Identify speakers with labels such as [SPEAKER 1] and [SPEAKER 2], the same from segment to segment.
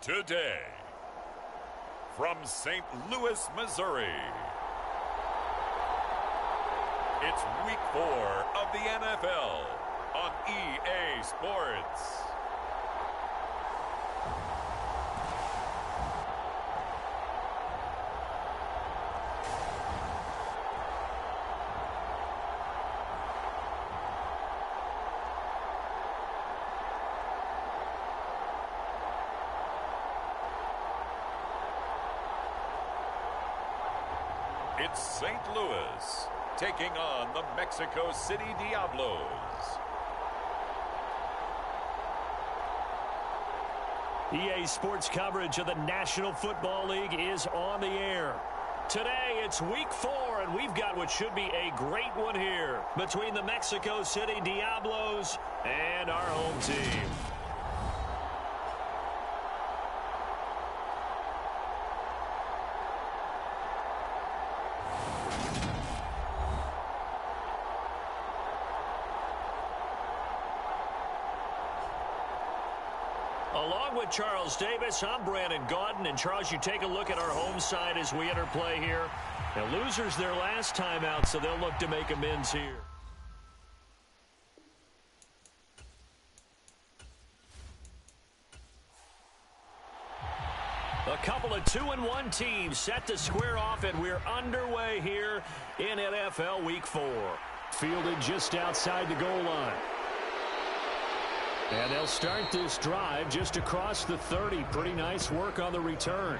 [SPEAKER 1] today. From St. Louis, Missouri, it's Week 4 of the NFL on EA Sports. It's St. Louis taking on the Mexico City Diablos.
[SPEAKER 2] EA Sports coverage of the National Football League is on the air. Today, it's Week 4, and we've got what should be a great one here between the Mexico City Diablos and our home team. Along with Charles Davis, I'm Brandon Gaudin. And Charles, you take a look at our home side as we enter play here. The losers their last time out, so they'll look to make amends here. A couple of 2-1 teams set to square off, and we're underway here in NFL Week 4. Fielded just outside the goal line. And they'll start this drive just across the 30. Pretty nice work on the return.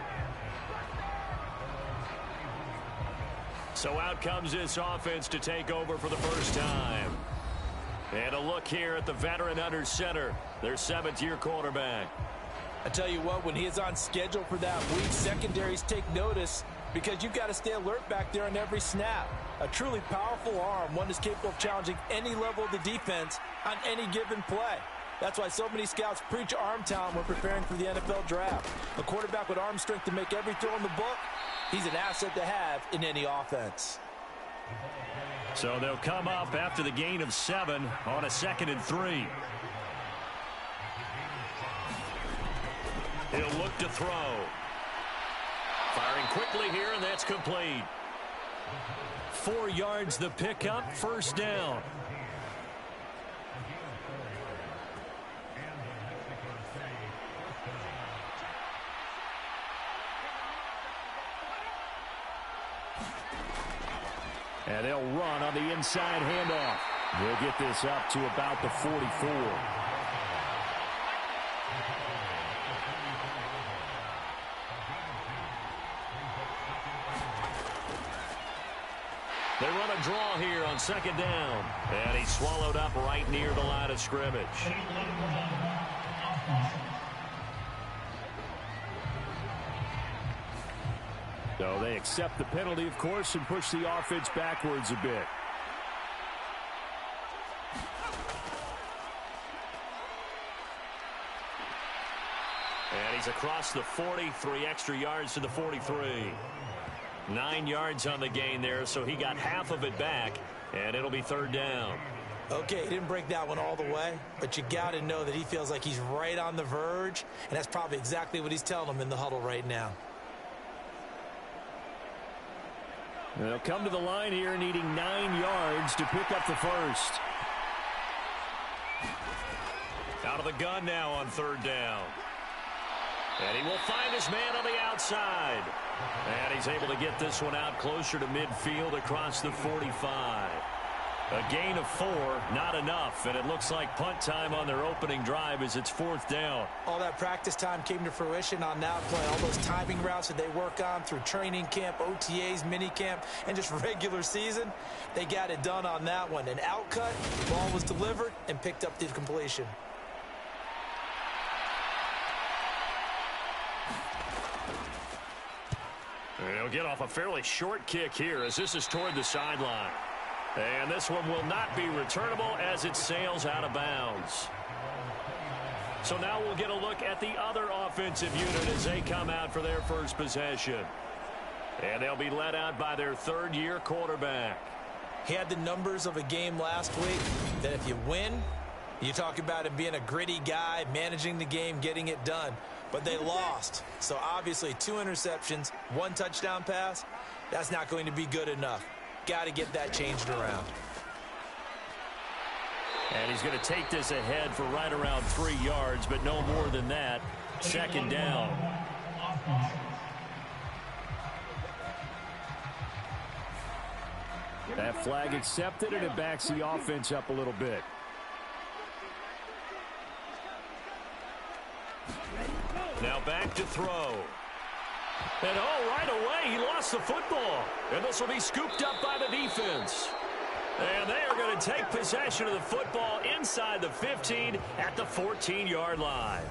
[SPEAKER 2] So out comes this offense to take over for the first time. And a look here at the veteran under center, their 7th-year quarterback.
[SPEAKER 3] I tell you what, when he is on schedule for that week, secondaries take notice because you've got to stay alert back there on every snap. A truly powerful arm, one that's capable of challenging any level of the defense on any given play. That's why so many scouts preach arm talent when preparing for the NFL draft. A quarterback with arm strength to make every throw in the book, he's an asset to have in any offense.
[SPEAKER 2] So they'll come up after the gain of 7 on a 2nd and 3. He'll look to throw. Firing quickly here, and that's complete. 4 yards the pickup, first down. And they'll run on the inside handoff. They'll get this up to about the 44. They run a draw here on 2nd down. And he's swallowed up right near the line of scrimmage. So they accept the penalty, of course, and push the offense backwards a bit. And he's across the 40, 3 extra yards to the 43. 9 yards on the gain there, so he got half of it back, and it'll be 3rd down.
[SPEAKER 3] Okay, he didn't break that one all the way, but you got to know that he feels like he's right on the verge, and that's probably exactly what he's telling them in the huddle right now.
[SPEAKER 2] They'll come to the line here needing 9 yards to pick up the first. Out of the gun now on 3rd down. And he will find his man on the outside. And he's able to get this one out closer to midfield across the 45. A gain of 4, not enough, and it looks like punt time on their opening drive as it's 4th down.
[SPEAKER 3] All that practice time came to fruition on that play. All those timing routes that they work on through training camp, OTAs, mini camp, and just regular season, they got it done on that one. An outcut, ball was delivered, and picked up the completion.
[SPEAKER 2] They'll get off a fairly short kick here as this is toward the sideline. And this one will not be returnable as it sails out of bounds. So now we'll get a look at the other offensive unit as they come out for their first possession. And they'll be led out by their 3rd-year quarterback.
[SPEAKER 3] He had the numbers of a game last week that if you win, you talk about him being a gritty guy, managing the game, getting it done. but they lost. So obviously 2 interceptions, 1 touchdown pass, that's not going to be good enough. Got to get that changed around.
[SPEAKER 2] And he's going to take this ahead for right around 3 yards, but no more than that. Second down. That flag accepted, and it backs the offense up a little bit. Now back to throw. And right away, he lost the football. And this will be scooped up by the defense. And they are going to take possession of the football inside the 15 at the 14-yard line.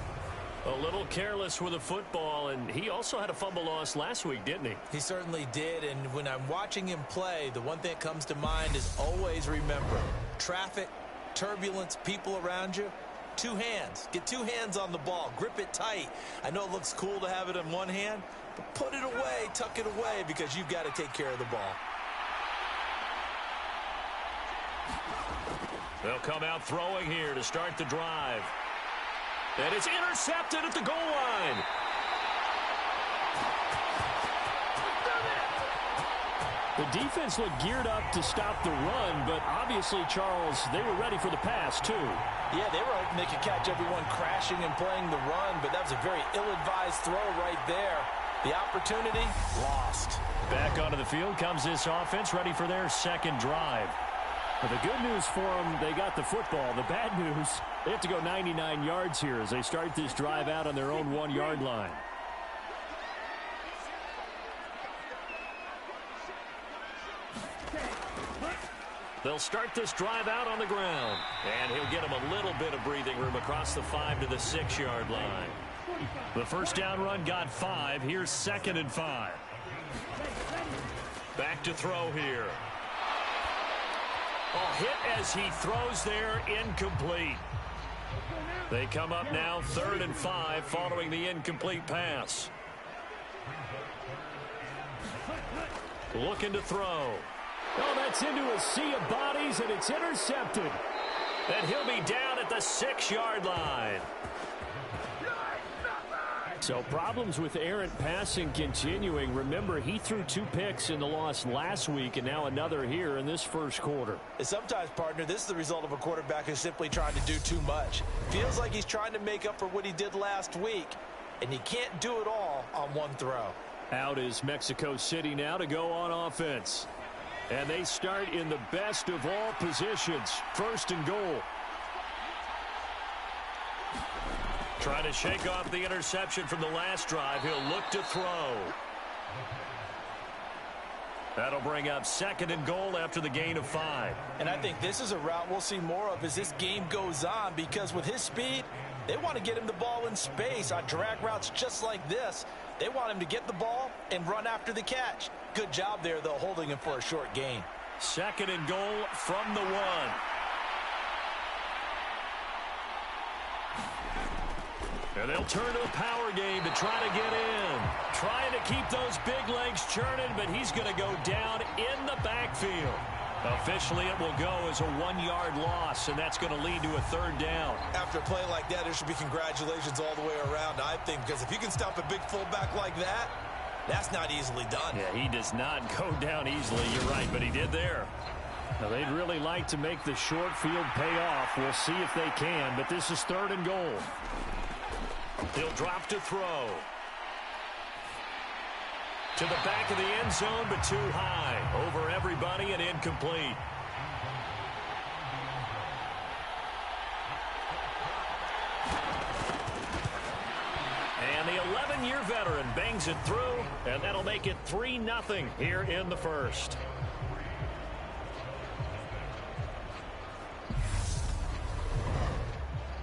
[SPEAKER 2] A little careless with the football, and he also had a fumble loss last week, didn't he?
[SPEAKER 3] He certainly did, and when I'm watching him play, the one thing that comes to mind is always remember, traffic, turbulence, people around you, 2 hands. Get 2 hands on the ball. Grip it tight. I know it looks cool to have it in one hand, but put it away, tuck it away, because you've got to take care of the ball.
[SPEAKER 2] They'll come out throwing here to start the drive. And it's intercepted at the goal line. The defense looked geared up to stop the run, but obviously, Charles, they were ready for the pass, too.
[SPEAKER 3] Yeah, they were hoping they could catch everyone crashing and playing the run, but that was a very ill-advised throw right there. The opportunity, lost.
[SPEAKER 2] Back onto the field comes this offense, ready for their second drive. But the good news for them, they got the football. The bad news, they have to go 99 yards here as they start this drive out on their own 1-yard line. They'll start this drive out on the ground. And he'll get him a little bit of breathing room across the 5 to the 6-yard line. The first down run got 5. Here's 2nd and 5. Back to throw here. Hit as he throws there, incomplete. They come up now 3rd and 5 following the incomplete pass. Looking to throw. Oh, that's into a sea of bodies, and it's intercepted. And he'll be down at the 6-yard line. So problems with errant passing continuing. Remember, he threw 2 picks in the loss last week, and now another here in this first quarter.
[SPEAKER 3] And sometimes, partner, this is the result of a quarterback who's simply trying to do too much. Feels like he's trying to make up for what he did last week, and he can't do it all on one throw.
[SPEAKER 2] Out is Mexico City now to go on offense. And they start in the best of all positions, 1st and goal. Trying to shake off the interception from the last drive. He'll look to throw. That'll bring up 2nd and goal after the gain of 5.
[SPEAKER 3] And I think this is a route we'll see more of as this game goes on, because with his speed, they want to get him the ball in space on drag routes just like this. They want him to get the ball and run after the catch. Good job there, though, holding him for a short gain.
[SPEAKER 2] 2nd and goal from the 1. And they'll turn to a power game to try to get in. Trying to keep those big legs churning, but he's going to go down in the backfield. Officially, it will go as a 1-yard loss, and that's going to lead to a 3rd down.
[SPEAKER 3] After a play like that, there should be congratulations all the way around, I think, because if you can stop a big fullback like that, that's not easily done.
[SPEAKER 2] Yeah, he does not go down easily. You're right, but he did there. Now, they'd really like to make the short field pay off. We'll see if they can, but this is 3rd and goal. He'll drop to throw. To the back of the end zone, but too high. Over everybody and incomplete. And the 11-year veteran bangs it through, and that'll make it 3-0 here in the first.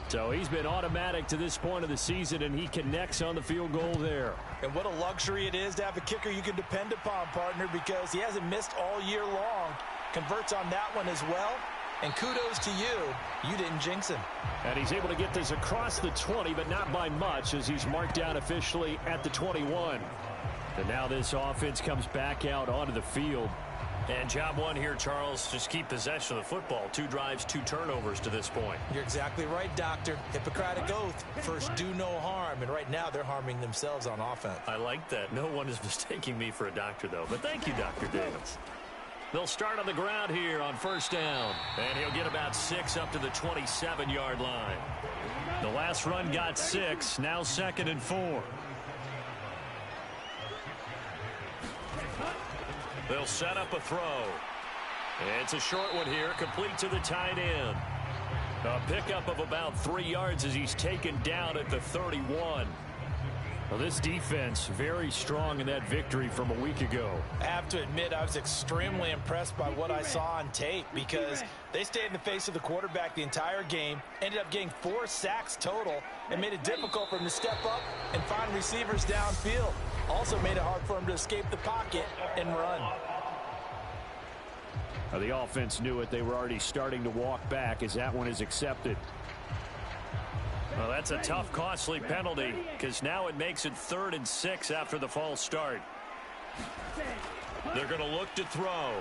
[SPEAKER 2] So he's been automatic to this point of the season, and he connects on the field goal there.
[SPEAKER 3] And what a luxury it is to have a kicker you can depend upon, partner, because he hasn't missed all year long. Converts on that one as well. And kudos to you. You didn't jinx him.
[SPEAKER 2] And he's able to get this across the 20, but not by much, as he's marked down officially at the 21. And now this offense comes back out onto the field. And job one here, Charles, just keep possession of the football. 2 drives, 2 turnovers to this point.
[SPEAKER 3] You're exactly right, Doctor. Hippocratic oath. First, do no harm. And right now, they're harming themselves on offense.
[SPEAKER 2] I like that. No one is mistaking me for a doctor, though. But thank you, Dr. Davis. They'll start on the ground here on first down. And he'll get about 6 up to the 27-yard line. The last run got 6. Now 2nd and 4. They'll set up a throw. It's a short one here, complete to the tight end. A pickup of about 3 yards as he's taken down at the 31.
[SPEAKER 4] Well, this defense very strong in that victory from a week ago.
[SPEAKER 3] I have to admit, I was extremely impressed by what I saw on tape because they stayed in the face of the quarterback the entire game, ended up getting 4 sacks total, and made it difficult for him to step up and find receivers downfield. Also made it hard for him to escape the pocket and run.
[SPEAKER 4] Now, the offense knew it. They were already starting to walk back as that one is accepted.
[SPEAKER 2] Well, that's a tough, costly penalty because now it makes it 3rd and 6 after the false start. They're going to look to throw.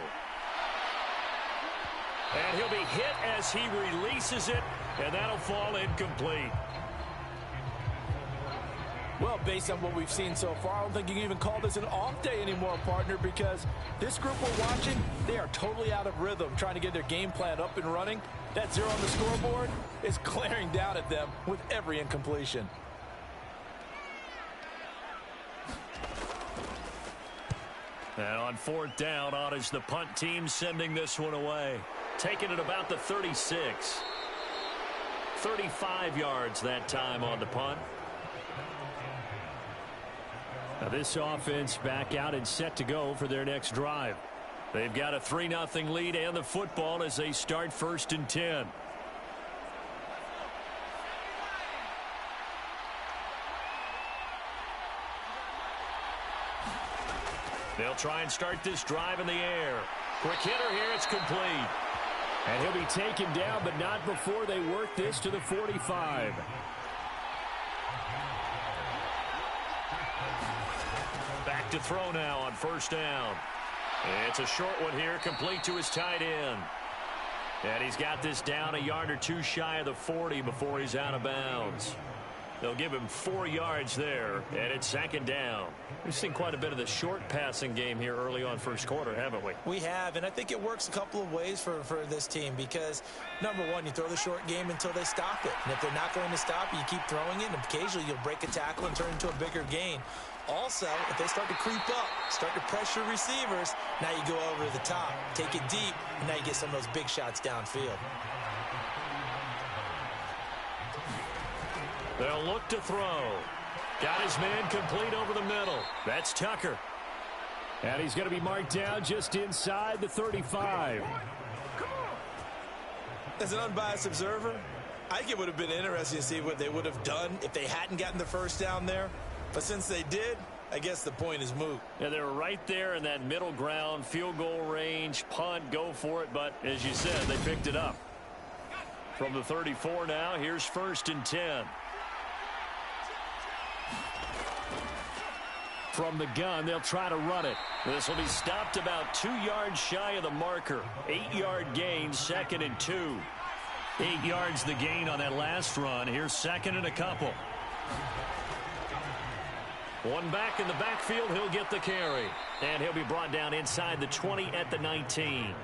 [SPEAKER 2] And he'll be hit as he releases it, and that'll fall incomplete.
[SPEAKER 3] Well, based on what we've seen so far, I don't think you can even call this an off day anymore, partner, because this group we're watching, they are totally out of rhythm, trying to get their game plan up and running. That 0 on the scoreboard is glaring down at them with every incompletion.
[SPEAKER 2] And on 4th down, on is the punt team sending this one away. Taking it about the 36. 35 yards that time on the punt.
[SPEAKER 4] Now this offense back out and set to go for their next drive.
[SPEAKER 2] They've got a 3-0 lead and the football as they start 1st and 10. They'll try and start this drive in the air. Quick hitter here, it's complete.
[SPEAKER 4] And he'll be taken down, but not before they work this to the 45.
[SPEAKER 2] Back to throw now on 1st down. It's a short one here, complete to his tight end. And he's got this down a yard or 2 shy of the 40 before he's out of bounds. They'll give him 4 yards there, and it's 2nd down. We've seen quite a bit of the short passing game here early on first quarter, haven't we?
[SPEAKER 3] We have, and I think it works a couple of ways for this team because, number one, you throw the short game until they stop it. And if they're not going to stop it, you keep throwing it, and occasionally you'll break a tackle and turn it into a bigger gain. Also, if they start to creep up, start to pressure receivers, now you go over to the top, take it deep, and now you get some of those big shots downfield.
[SPEAKER 2] They'll look to throw. Got his man complete over the middle. That's Tucker.
[SPEAKER 4] And he's going to be marked down just inside the 35.
[SPEAKER 3] As an unbiased observer, I think it would have been interesting to see what they would have done if they hadn't gotten the 1st down there. But since they did, I guess the point is moot.
[SPEAKER 2] Yeah, they were right there in that middle ground, field goal range, punt, go for it. But as you said, they picked it up. From the 34 now, here's 1st and 10.
[SPEAKER 4] From the gun, they'll try to run it.
[SPEAKER 2] This will be stopped about 2 yards shy of the marker. 8-yard gain, 2nd and 2.
[SPEAKER 4] 8 yards the gain on that last run. Here's 2nd and a couple.
[SPEAKER 2] One back in the backfield, he'll get the carry. And he'll be brought down inside the 20 at the 19.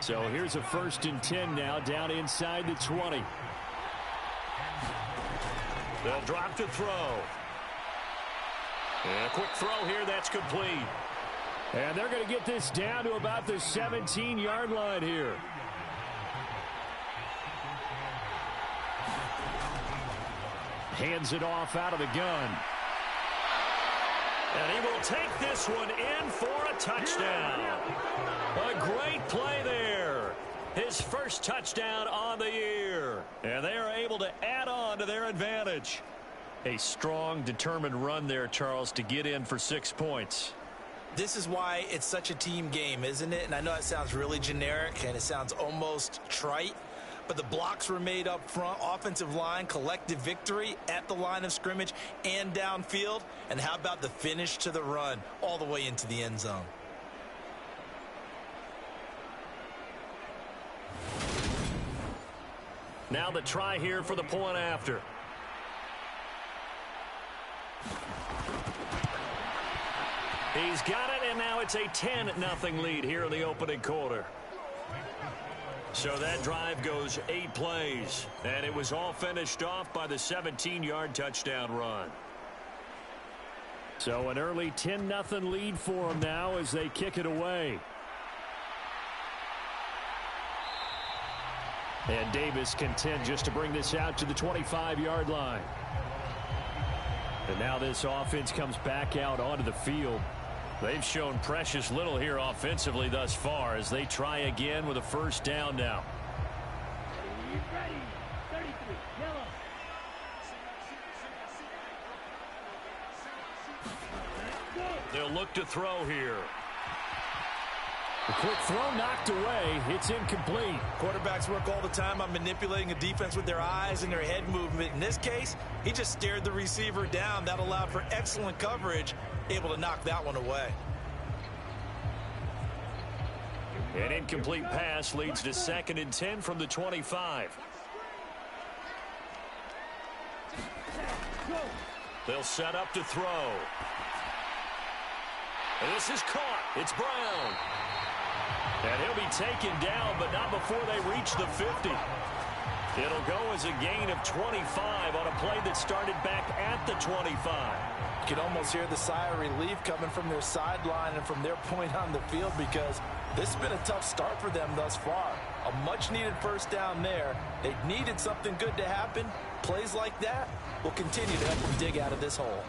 [SPEAKER 4] So here's a 1st and 10 now, down inside the 20.
[SPEAKER 2] They'll drop to throw. And a quick throw here, that's complete.
[SPEAKER 4] And they're going to get this down to about the 17-yard line here. Hands it off out of the gun.
[SPEAKER 2] And he will take this one in for a touchdown. A great play there. His first touchdown on the year. And they are able to add on to their advantage. A strong, determined run there, Charles, to get in for 6 points.
[SPEAKER 3] This is why it's such a team game, isn't it? And I know it sounds really generic and it sounds almost trite, but the blocks were made up front, offensive line, collective victory at the line of scrimmage and downfield. And how about the finish to the run all the way into the end zone?
[SPEAKER 2] Now the try here for the point after. He's got it, and now it's a 10-0 lead here in the opening quarter. So that drive goes 8 plays, and it was all finished off by the 17-yard touchdown run.
[SPEAKER 4] So an early 10-0 lead for them now as they kick it away. And Davis content just to bring this out to the 25-yard line. And now this offense comes back out onto the field. They've shown precious little here offensively thus far as they try again with a first down now.
[SPEAKER 2] They'll look to throw here.
[SPEAKER 4] The quick throw knocked away. It's incomplete.
[SPEAKER 3] Quarterbacks work all the time on manipulating a defense with their eyes and their head movement. In this case, he just stared the receiver down. That allowed for excellent coverage, able to knock that one away.
[SPEAKER 2] An incomplete pass leads to 2nd and 10 from the 25. They'll set up to throw. And this is caught. It's Brown. And he'll be taken down, but not before they reach the 50. It'll go as a gain of 25 on a play that started back at the 25.
[SPEAKER 3] You can almost hear the sigh of relief coming from their sideline and from their point on the field because this has been a tough start for them thus far. A much-needed first down there. They needed something good to happen. Plays like that will continue to help them dig out of this hole.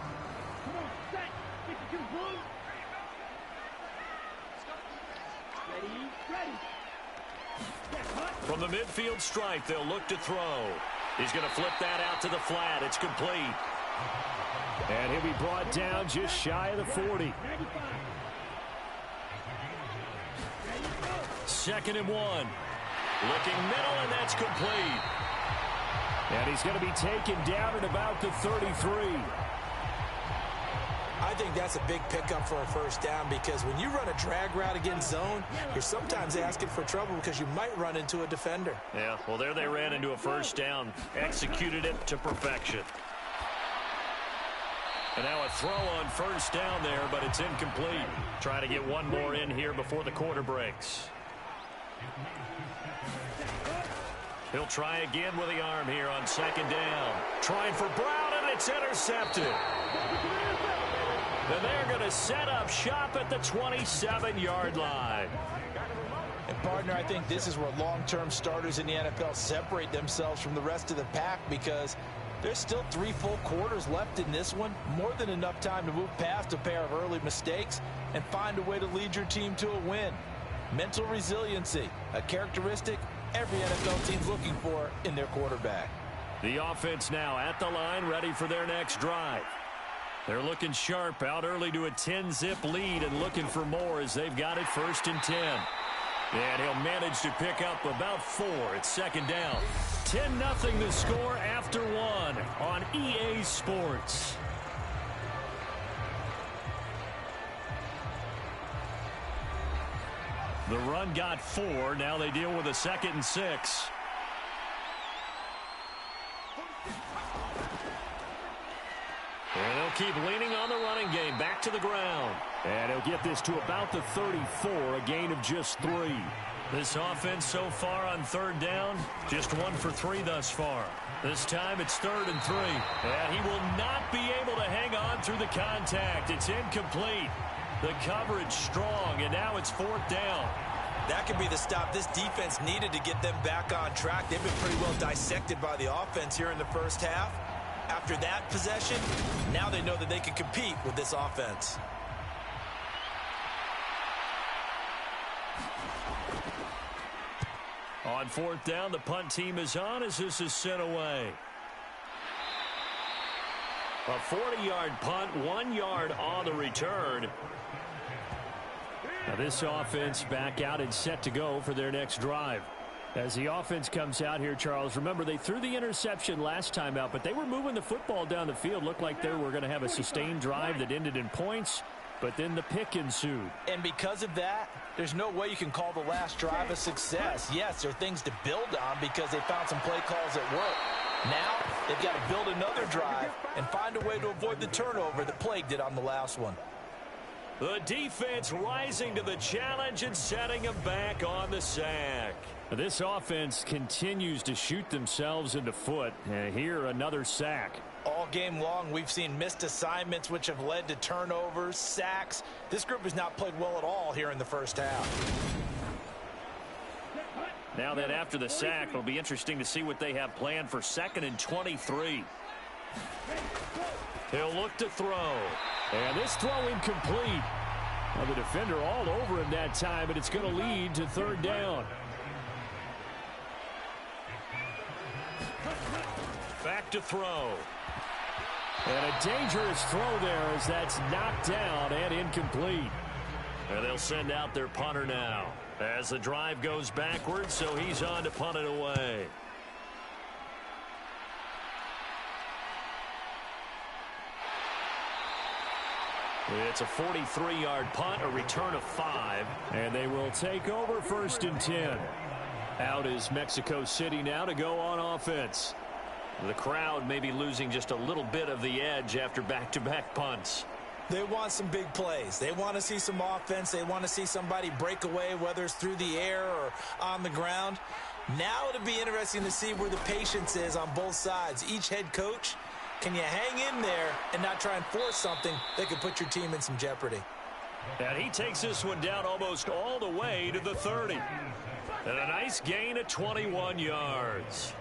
[SPEAKER 2] From the midfield stripe, they'll look to throw. He's going to flip that out to the flat. It's complete.
[SPEAKER 4] And he'll be brought down just shy of the 40.
[SPEAKER 2] 2nd and 1. Looking middle, and that's complete.
[SPEAKER 4] And he's going to be taken down at about the 33.
[SPEAKER 3] I think that's a big pickup for a first down because when you run a drag route against zone, you're sometimes asking for trouble because you might run into a defender.
[SPEAKER 2] Yeah, well, there they ran into a first down. Executed it to perfection. And now a throw on first down there, but it's incomplete. Try to get one more in here before the quarter breaks. He'll try again with the arm here on 2nd down. Trying for Brown, and it's intercepted. And they're going to set up shop at the 27-yard line.
[SPEAKER 3] And, partner, I think this is where long-term starters in the NFL separate themselves from the rest of the pack because there's still 3 full quarters left in this one. More than enough time to move past a pair of early mistakes and find a way to lead your team to a win. Mental resiliency, a characteristic every NFL team's looking for in their quarterback.
[SPEAKER 2] The offense now at the line, ready for their next drive. They're looking sharp, out early to a 10-zip lead and looking for more as they've got it 1st and 10. And he'll manage to pick up about 4. It's 2nd down. 10-0 the score after 1 on EA Sports. The run got 4. Now they deal with a 2nd and 6. And they'll keep leaning on the running game. Back to the ground.
[SPEAKER 4] And he'll get this to about the 34, a gain of just 3.
[SPEAKER 2] This offense so far on 3rd down, just 1 for 3 thus far. This time it's 3rd and 3. And he will not be able to hang on through the contact. It's incomplete. The coverage strong, and now it's 4th down.
[SPEAKER 3] That could be the stop this defense needed to get them back on track. They've been pretty well dissected by the offense here in the first half. After that possession, now they know that they can compete with this offense.
[SPEAKER 2] On 4th down, the punt team is on as this is sent away. A 40-yard punt, 1 yard on the return.
[SPEAKER 4] Now this offense back out and set to go for their next drive. As the offense comes out here, Charles, remember they threw the interception last time out, but they were moving the football down the field. Looked like they were going to have a sustained drive that ended in points. but then the pick ensued.
[SPEAKER 3] And because of that, there's no way you can call the last drive a success. Yes, there are things to build on because they found some play calls at work. Now, they've got to build another drive and find a way to avoid the turnover that plagued it on the last one.
[SPEAKER 2] The defense rising to the challenge and setting them back on the sack.
[SPEAKER 4] This offense continues to shoot themselves in the foot. And here, another sack.
[SPEAKER 3] All game long, we've seen missed assignments which have led to turnovers, sacks. This group has not played well at all here in the first half.
[SPEAKER 2] Now that after the sack, it'll be interesting to see what they have planned for 2nd and 23. He'll look to throw.
[SPEAKER 4] And this throw incomplete. Now the defender all over him that time, but it's going to lead to 3rd down.
[SPEAKER 2] Back to throw.
[SPEAKER 4] And a dangerous throw there as that's knocked down and incomplete.
[SPEAKER 2] And they'll send out their punter now as the drive goes backwards, so he's on to punt it away. It's a 43-yard punt, a return of 5.
[SPEAKER 4] And they will take over 1st and 10. Out is Mexico City now to go on offense.
[SPEAKER 2] The crowd may be losing just a little bit of the edge after back-to-back punts.
[SPEAKER 3] They want some big plays. They want to see some offense. They want to see somebody break away, whether it's through the air or on the ground. Now it'll be interesting to see where the patience is on both sides. Each head coach, can you hang in there and not try and force something that could put your team in some jeopardy?
[SPEAKER 2] And he takes this one down almost all the way to the 30. And a nice gain of 21 yards.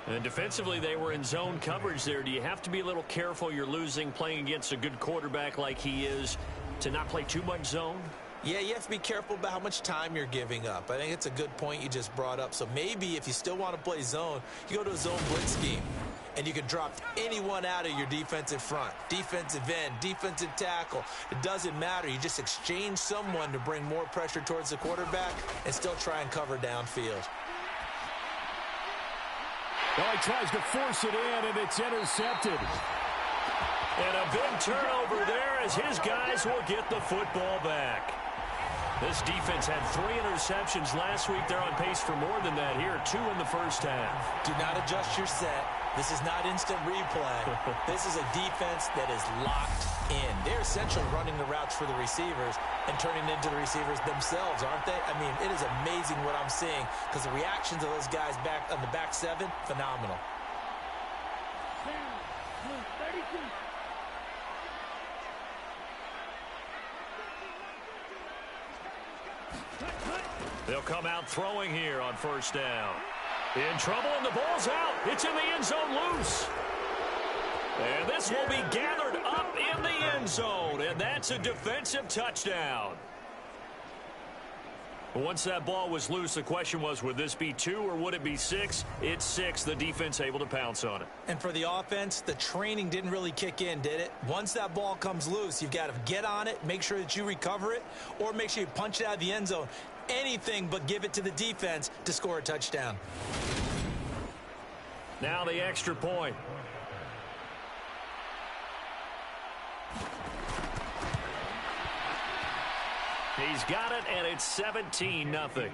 [SPEAKER 2] And defensively, they were in zone coverage there. Do you have to be a little careful you're losing playing against a good quarterback like he is to not play too much zone?
[SPEAKER 3] Yeah, you have to be careful about how much time you're giving up. I think it's a good point you just brought up. So maybe if you still want to play zone, you go to a zone blitz scheme. And you can drop anyone out of your defensive front, defensive end, defensive tackle. It doesn't matter. You just exchange someone to bring more pressure towards the quarterback and still try and cover downfield.
[SPEAKER 4] Well, he tries to force it in, and it's intercepted.
[SPEAKER 2] And a big turnover there as his guys will get the football back. This defense had 3 interceptions last week. They're on pace for more than that here, 2 in the first half.
[SPEAKER 3] Do not adjust your set. This is not instant replay. This is a defense that is locked in. They're essentially running the routes for the receivers and turning into the receivers themselves, aren't they? I mean, it is amazing what I'm seeing because the reactions of those guys back on the back 7, phenomenal.
[SPEAKER 2] They'll come out throwing here on 1st down. In trouble, and the ball's out. It's in the end zone loose. And this will be gathered up in the end zone, and that's a defensive touchdown. Once that ball was loose, the question was, would this be 2 or would it be 6? It's 6. The defense able to pounce on it.
[SPEAKER 3] And for the offense, the training didn't really kick in, did it? Once that ball comes loose, you've got to get on it, make sure that you recover it, or make sure you punch it out of the end zone. Anything but give it to the defense to score a touchdown.
[SPEAKER 2] Now the extra point. He's got it, and it's 17-0.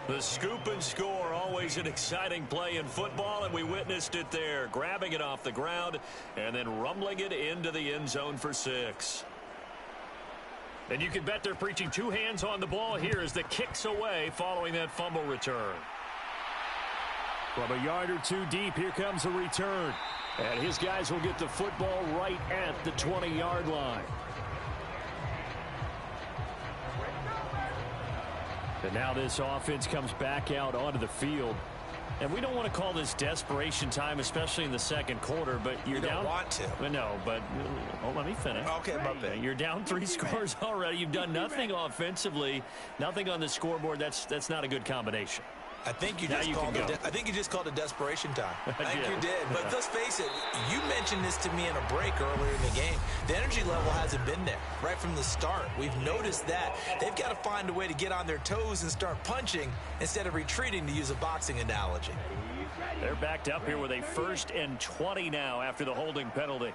[SPEAKER 2] The scoop and score, always an exciting play in football, and we witnessed it there, grabbing it off the ground and then rumbling it into the end zone for 6. And you can bet they're preaching 2 hands on the ball here as the kick's away following that fumble return.
[SPEAKER 4] From a yard or 2 deep, here comes a return. And his guys will get the football right at the 20-yard line. And now this offense comes back out onto the field. And we don't want to call this desperation time, especially in the second quarter, but you're down.
[SPEAKER 3] You don't want to.
[SPEAKER 4] No, but let me finish.
[SPEAKER 3] Okay, my bad.
[SPEAKER 4] You're down 3 scores already. You've done nothing offensively, nothing on the scoreboard. That's not a good combination.
[SPEAKER 3] I think you just called it desperation time. I think you did. But let's face it, you mentioned this to me in a break earlier in the game. The energy level hasn't been there right from the start. We've noticed that. They've got to find a way to get on their toes and start punching instead of retreating, to use a boxing analogy.
[SPEAKER 2] They're backed up here with a 1st and 20 now after the holding penalty.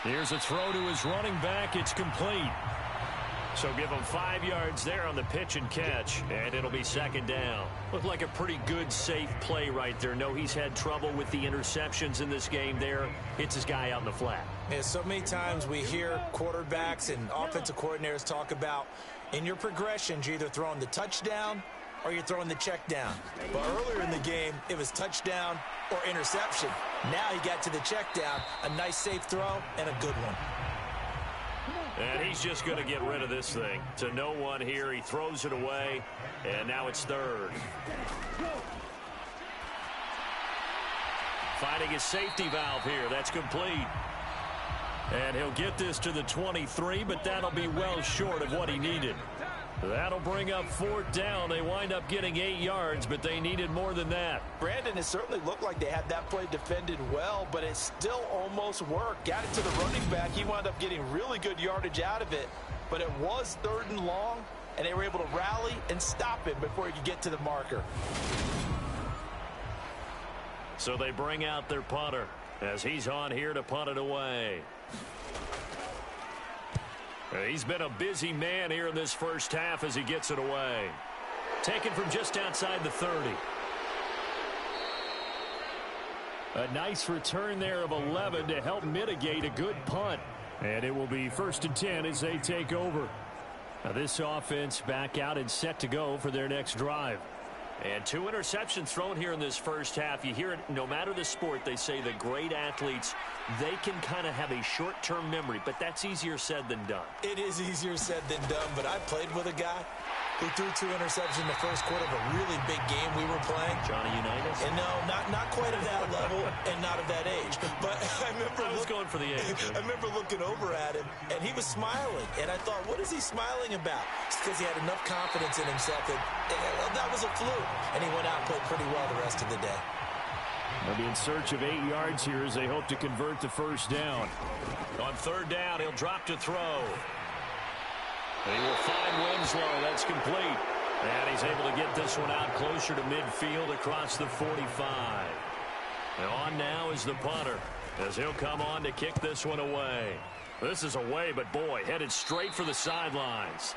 [SPEAKER 4] Here's a throw to his running back. It's complete. So give him 5 yards there on the pitch and catch, and it'll be second down. Looked like a pretty good, safe play right there. No, he's had trouble with the interceptions in this game there. Hits his guy out in the flat.
[SPEAKER 3] Yeah, so many times we hear quarterbacks and offensive coordinators talk about in your progressions, you're either throwing the touchdown or you're throwing the check down. But earlier in the game, it was touchdown or interception. Now he got to the check down, a nice safe throw, and a good one.
[SPEAKER 2] And he's just going to get rid of this thing. To no one here, he throws it away, and now it's third. Finding his safety valve here. That's complete. And he'll get this to the 23, but that'll be well short of what he needed. That'll bring up fourth down. They wind up getting 8 yards, but they needed more than that.
[SPEAKER 3] Brandon, it certainly looked like they had that play defended well, but it still almost worked. Got it to the running back. He wound up getting really good yardage out of it, but it was 3rd and long, and they were able to rally and stop him before he could get to the marker.
[SPEAKER 2] So they bring out their punter as he's on here to punt it away. He's been a busy man here in this first half as he gets it away. Taken from just outside the 30.
[SPEAKER 4] A nice return there of 11 to help mitigate a good punt. And it will be 1st and 10 as they take over. Now this offense back out and set to go for their next drive.
[SPEAKER 2] And 2 interceptions thrown here in this first half. You hear it no matter the sport. They say the great athletes, they can kind of have a short-term memory, but that's easier said than done.
[SPEAKER 3] It is easier said than done, but I played with a guy who threw 2 interceptions in the first quarter of a really big game we were playing.
[SPEAKER 2] Johnny Unitas?
[SPEAKER 3] And no, not quite at that level and not of that age. But I was
[SPEAKER 2] going for the age.
[SPEAKER 3] I remember looking over at him, and he was smiling. And I thought, what is he smiling about? It's because he had enough confidence in himself that was a fluke. And he went out and played pretty well the rest of the day.
[SPEAKER 4] They'll be in search of 8 yards here as they hope to convert the first down.
[SPEAKER 2] On 3rd down, he'll drop to throw. He will find Winslow. That's complete. And he's able to get this one out closer to midfield across the 45. And on now is the punter as he'll come on to kick this one away. This is away, but boy, headed straight for the sidelines.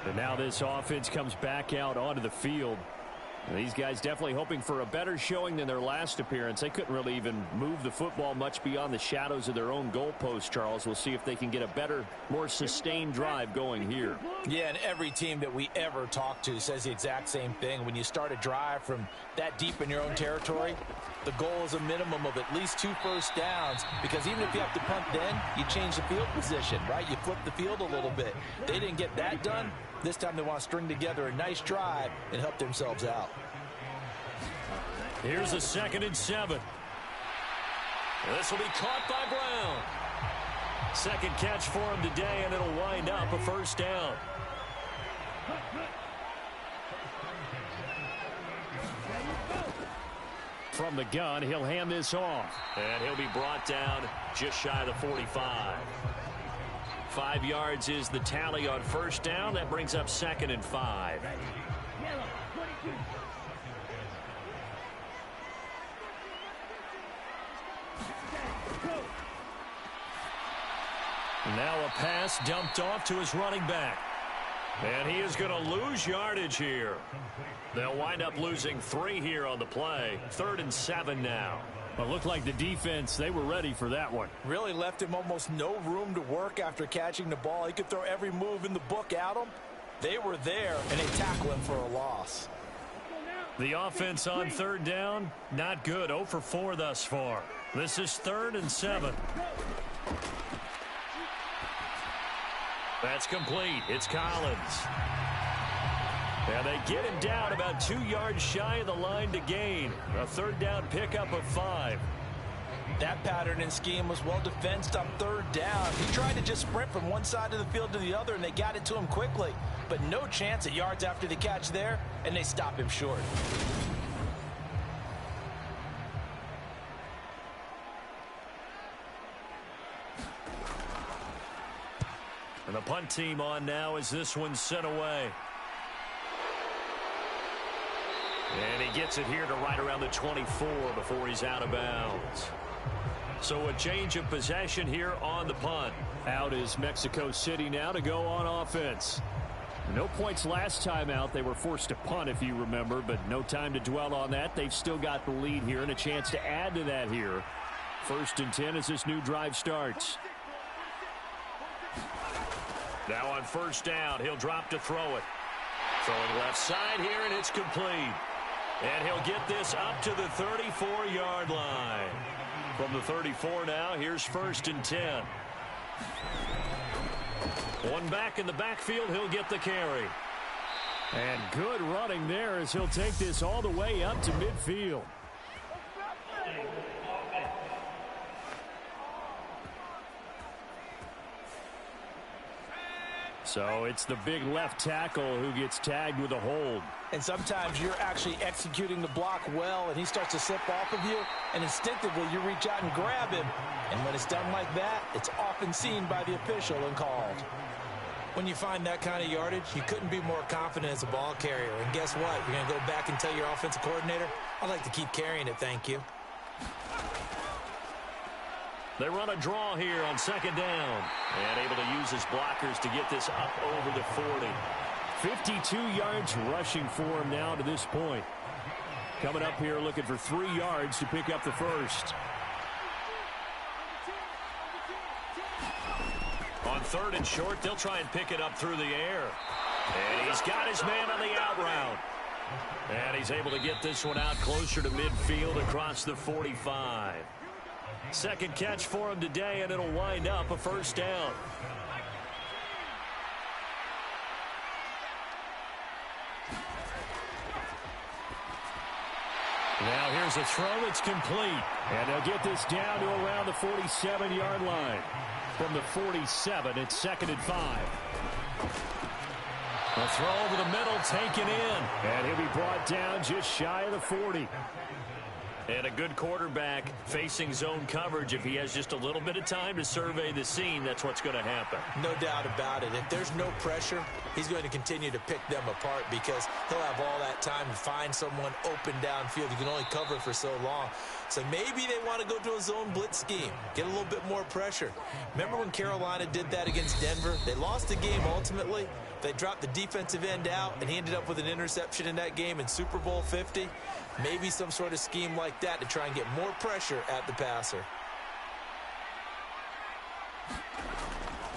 [SPEAKER 4] And now this offense comes back out onto the field. And these guys definitely hoping for a better showing than their last appearance. They couldn't really even move the football much beyond the shadows of their own goalpost, Charles. We'll see if they can get a better, more sustained drive going here.
[SPEAKER 3] Yeah, and every team that we ever talk to says the exact same thing. When you start a drive from that deep in your own territory, the goal is a minimum of at least 2 first downs, because even if you have to punt then, you change the field position, right? You flip the field a little bit. They didn't get that done. This time they want to string together a nice drive and help themselves out.
[SPEAKER 4] Here's a 2nd and 7.
[SPEAKER 2] This will be caught by Brown.
[SPEAKER 4] Second catch for him today, and it'll wind up a first down. From the gun, he'll hand this off.
[SPEAKER 2] And he'll be brought down just shy of the 45. 5 yards is the tally on first down. That brings up 2nd and 5.
[SPEAKER 4] Now a pass dumped off to his running back.
[SPEAKER 2] And he is going to lose yardage here. They'll wind up losing 3 here on the play. 3rd and 7 now.
[SPEAKER 4] Well, it looked like the defense, they were ready for that one.
[SPEAKER 3] Really left him almost no room to work after catching the ball. He could throw every move in the book at him. They were there, and they tackle him for a loss.
[SPEAKER 4] The offense on 3rd down, not good. 0 for 4 thus far. This is 3rd and 7.
[SPEAKER 2] That's complete. It's Collins. And they get him down about 2 yards shy of the line to gain. A 3rd down pickup of 5.
[SPEAKER 3] That pattern and scheme was well defensed on 3rd down. He tried to just sprint from one side of the field to the other, and they got it to him quickly. But no chance at yards after the catch there, and they stop him short.
[SPEAKER 2] And the punt team on now as this one's sent away. gets it here to right around the 24 before he's out of bounds. So a change of possession here on the punt.
[SPEAKER 4] Out is Mexico City now to go on offense. No points last time out. They were forced to punt, if you remember, but no time to dwell on that. They've still got the lead here and a chance to add to that here. 1st and 10 as this new drive starts.
[SPEAKER 2] Now on 1st down, he'll drop to throw it. Throwing left side here, and it's complete. And he'll get this up to the 34-yard line. From the 34 now, here's 1st and 10. One back in the backfield, he'll get the carry.
[SPEAKER 4] And good running there as he'll take this all the way up to midfield. So it's the big left tackle who gets tagged with a hold.
[SPEAKER 3] And sometimes you're actually executing the block well, and he starts to slip off of you, and instinctively you reach out and grab him. And when it's done like that, it's often seen by the official and called. When you find that kind of yardage, you couldn't be more confident as a ball carrier. And guess what? You're going to go back and tell your offensive coordinator, I'd like to keep carrying it, thank you.
[SPEAKER 2] They run a draw here on 2nd down. And able to use his blockers to get this up over the 40.
[SPEAKER 4] 52 yards rushing for him now to this point. Coming up here looking for 3 yards to pick up the first.
[SPEAKER 2] On 3rd and short, they'll try and pick it up through the air. And he's got his man on the out route. And he's able to get this one out closer to midfield across the 45. 2nd catch for him today, and it'll wind up a 1st down.
[SPEAKER 4] Now here's a throw. It's complete. And they'll get this down to around the 47-yard line. From the 47, it's 2nd and 5. A throw over the middle, taken in. And he'll be brought down just shy of the 40.
[SPEAKER 2] And a good quarterback facing zone coverage. If he has just a little bit of time to survey the scene, that's what's going to happen.
[SPEAKER 3] No doubt about it. If there's no pressure, he's going to continue to pick them apart because he'll have all that time to find someone open downfield. You can only cover for so long. So maybe they want to go to a zone blitz scheme, get a little bit more pressure. Remember when Carolina did that against Denver? They lost the game ultimately. They dropped the defensive end out, and he ended up with an interception in that game in Super Bowl 50. Maybe some sort of scheme like that to try and get more pressure at the passer.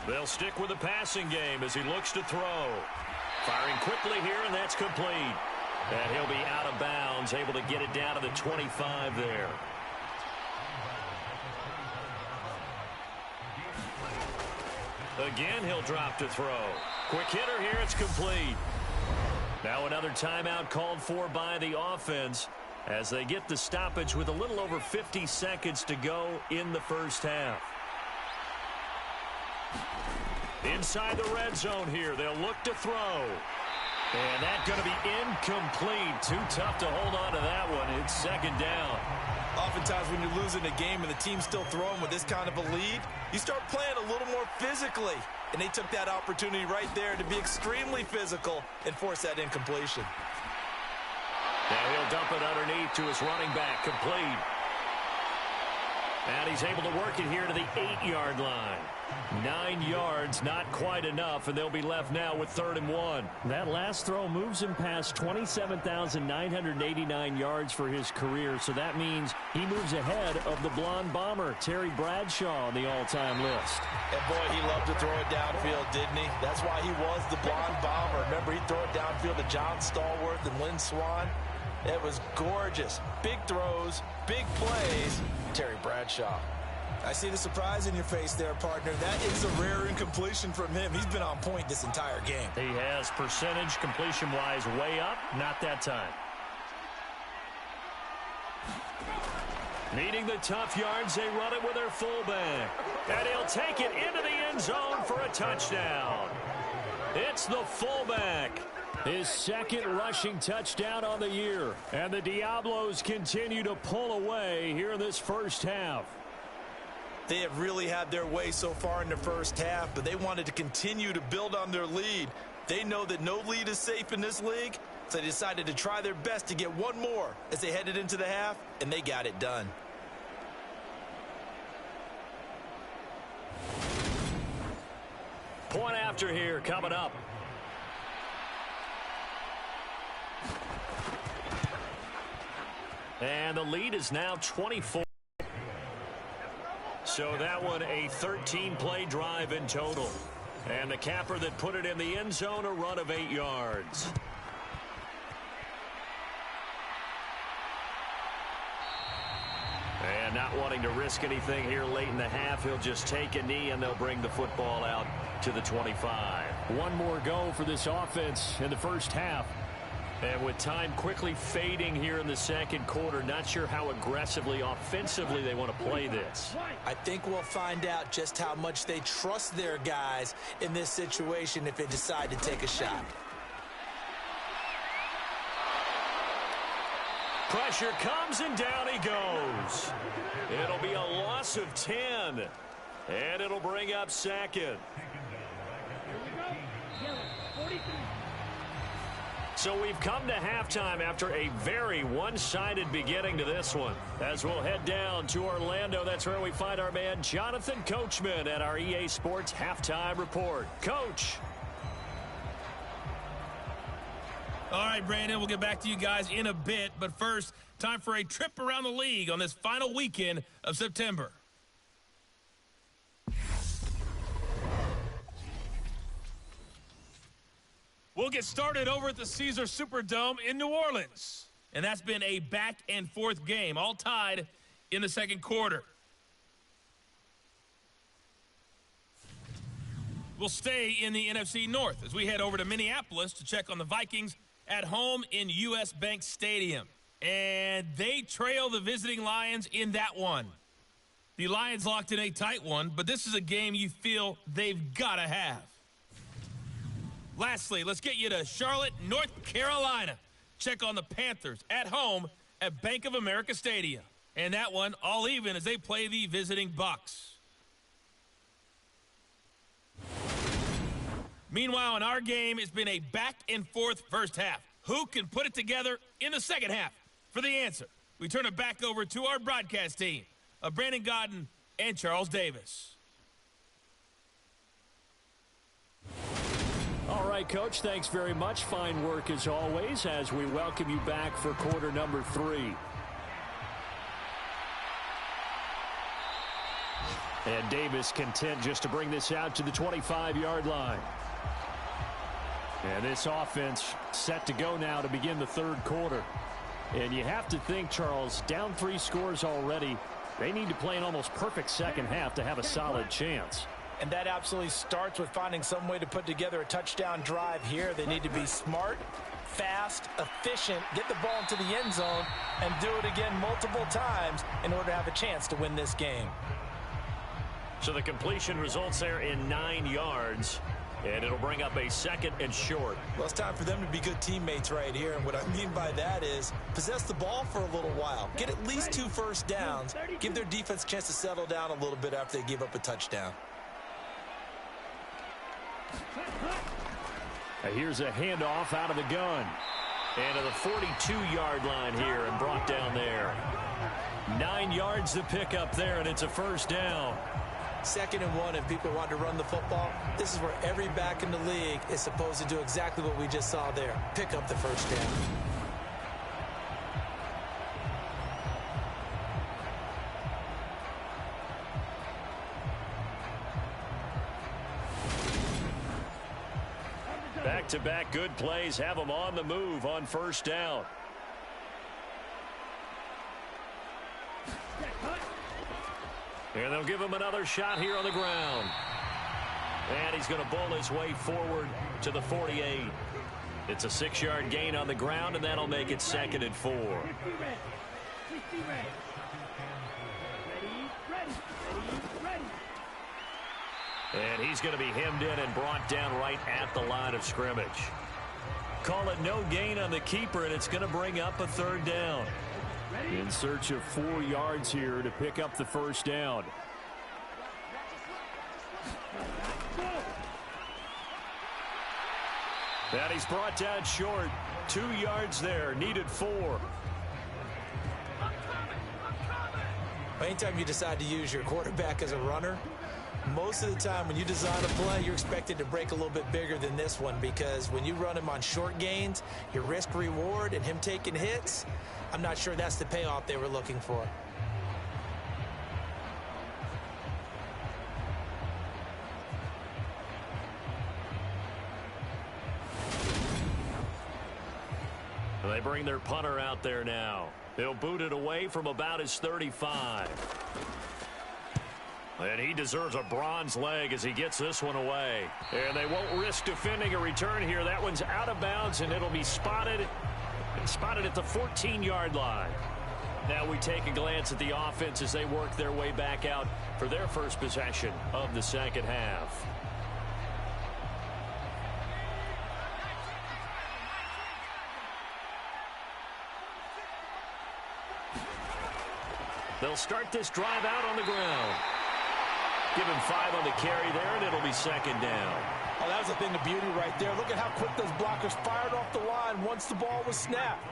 [SPEAKER 2] They'll stick with the passing game as he looks to throw. Firing quickly here, and that's complete. And he'll be out of bounds, able to get it down to the 25 there. Again, he'll drop to throw. Quick hitter here, it's complete. Now another timeout called for by the offense as they get the stoppage with a little over 50 seconds to go in the 1st half. Inside the red zone here, they'll look to throw. And that's going to be incomplete. Too tough to hold on to that one. It's 2nd down.
[SPEAKER 3] Oftentimes when you're losing a game and the team's still throwing with this kind of a lead, you start playing a little more physically. And they took that opportunity right there to be extremely physical and force that incompletion.
[SPEAKER 2] Now he'll dump it underneath to his running back, complete. And he's able to work it here to the 8-yard line.
[SPEAKER 4] 9 yards, not quite enough, and they'll be left now with 3rd and 1. That last throw moves him past 27,989 yards for his career, so that means he moves ahead of the blonde bomber, Terry Bradshaw, on the all-time list.
[SPEAKER 3] And boy, he loved to throw it downfield, didn't he? That's why he was the blonde bomber. Remember, he'd throw it downfield to John Stallworth and Lynn Swann. It was gorgeous. Big throws, big plays. Terry Bradshaw. I see the surprise in your face there, partner. That is a rare incompletion from him. He's been on point this entire game.
[SPEAKER 2] He has percentage completion-wise way up. Not that time.
[SPEAKER 4] Needing the tough yards, they run it with their fullback. And he'll take it into the end zone for a touchdown. It's the fullback. His 2nd rushing touchdown on the year. And the Diablos continue to pull away here in this 1st half.
[SPEAKER 3] They have really had their way so far in the 1st half, but they wanted to continue to build on their lead. They know that no lead is safe in this league, So they decided to try their best to get one more as they headed into the half, and they got it done.
[SPEAKER 2] Point after here coming up. And the lead is now 24. So that one a 13-play drive in total. And the capper that put it in the end zone, a run of 8 yards. And not wanting to risk anything here late in the half, he'll just take a knee and they'll bring the football out to the 25.
[SPEAKER 4] One more go for this offense in the first half.
[SPEAKER 2] And with time quickly fading here in the second quarter, not sure how aggressively, offensively they want to play this.
[SPEAKER 3] I think we'll find out just how much they trust their guys in this situation if they decide to take a shot.
[SPEAKER 2] Pressure comes and down he goes. It'll be a loss of 10. And it'll bring up second. So we've come to halftime after a very one-sided beginning to this one. As we'll head down to Orlando, that's where we find our man Jonathan Coachman at our EA Sports Halftime Report. Coach.
[SPEAKER 5] All right, Brandon, we'll get back to you guys in a bit. But first, time for a trip around the league on this final weekend of September. We'll get started over at the Caesars Superdome in New Orleans. And that's been a back-and-forth game, all tied in the second quarter. We'll stay in the NFC North as we head over to Minneapolis to check on the Vikings at home in U.S. Bank Stadium. And they trail the visiting Lions in that one. The Lions locked in a tight one, but this is a game you feel they've got to have. Lastly, let's get you to Charlotte, North Carolina. Check on the Panthers at home at Bank of America Stadium. And that one all even as they play the visiting Bucks. Meanwhile, in our game, it's been a back-and-forth first half. Who can put it together in the second half? For the answer, we turn it back over to our broadcast team of Brandon Godden and Charles Davis.
[SPEAKER 4] All right, Coach, thanks very much. Fine work as always as we welcome you back for quarter number 3. And Davis content just to bring this out to the 25-yard line. And this offense set to go now to begin the third quarter. And you have to think, Charles, down 3 scores already. They need to play an almost perfect second half to have a solid chance.
[SPEAKER 3] And that absolutely starts with finding some way to put together a touchdown drive here. They need to be smart, fast, efficient, get the ball into the end zone, and do it again multiple times in order to have a chance to win this game.
[SPEAKER 2] So the completion results there in 9 yards, and it'll bring up a second and short.
[SPEAKER 3] Well, it's time for them to be good teammates right here, and what I mean by that is possess the ball for a little while, get at least 2 first downs, give their defense a chance to settle down a little bit after they give up a touchdown.
[SPEAKER 4] Here's a handoff out of the gun.
[SPEAKER 2] And to the 42-yard line here and brought down there.
[SPEAKER 4] 9 yards to pick up there, and it's a first down.
[SPEAKER 3] 2nd and 1, if people want to run the football, this is where every back in the league is supposed to do exactly what we just saw there. Pick up the first down.
[SPEAKER 2] Back-to-back good plays have them on the move on first down. And they'll give him another shot here on the ground. And he's going to bull his way forward to the 48. It's a 6-yard gain on the ground, and that'll make it 2nd and 4. And he's going to be hemmed in and brought down right at the line of scrimmage. Call it no gain on the keeper, and it's going to bring up a 3rd down.
[SPEAKER 4] In search of 4 yards here to pick up the first down. And he's brought down short. 2 yards there, needed 4.
[SPEAKER 3] Anytime you decide to use your quarterback as a runner, most of the time when you design a play, you're expected to break a little bit bigger than this one, because when you run him on short gains, your risk reward and him taking hits, I'm not sure that's the payoff they were looking for.
[SPEAKER 4] They bring their punter out there now. He'll boot it away from about his 35. And he deserves a bronze leg as he gets this one away. And they won't risk defending a return here. That one's out of bounds, and it'll be spotted at the 14-yard line. Now we take a glance at the offense as they work their way back out for their first possession of the second half. They'll start this drive out on the ground. Give him 5 on the carry there, and it'll be second down.
[SPEAKER 3] Oh, that was a thing of beauty right there. Look at how quick those blockers fired off the line once the ball was snapped.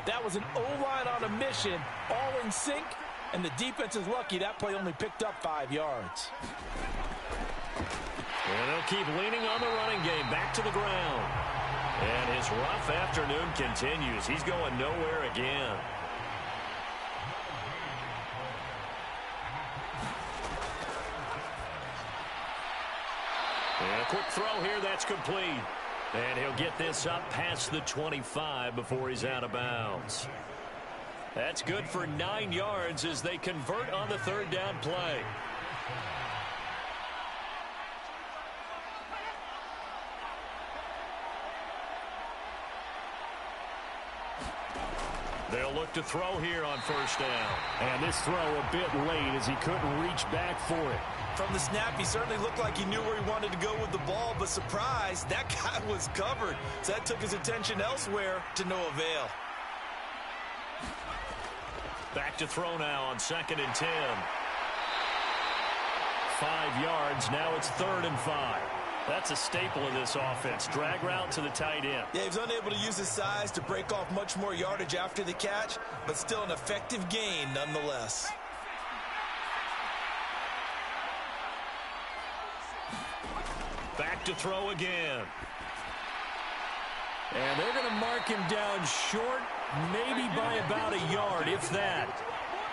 [SPEAKER 3] That was an O-line on a mission, all in sync, and the defense is lucky that play only picked up 5 yards.
[SPEAKER 4] And they'll keep leaning on the running game, back to the ground. And his rough afternoon continues. He's going nowhere again. And a quick throw here, that's complete. And he'll get this up past the 25 before he's out of bounds. That's good for 9 yards as they convert on the third down play. They'll look to throw here on first down.
[SPEAKER 2] And this throw a bit late as he couldn't reach back for it.
[SPEAKER 3] From the snap, he certainly looked like he knew where he wanted to go with the ball, but surprise, that guy was covered. So that took his attention elsewhere to no avail.
[SPEAKER 4] Back to throw now on 2nd and 10. 5 yards, now it's 3rd and 5. That's a staple of this offense. Drag route to the tight end.
[SPEAKER 3] Yeah, he was unable to use his size to break off much more yardage after the catch, but still an effective gain nonetheless.
[SPEAKER 4] Back to throw again.
[SPEAKER 2] And they're going to mark him down short, maybe by about a yard, if that.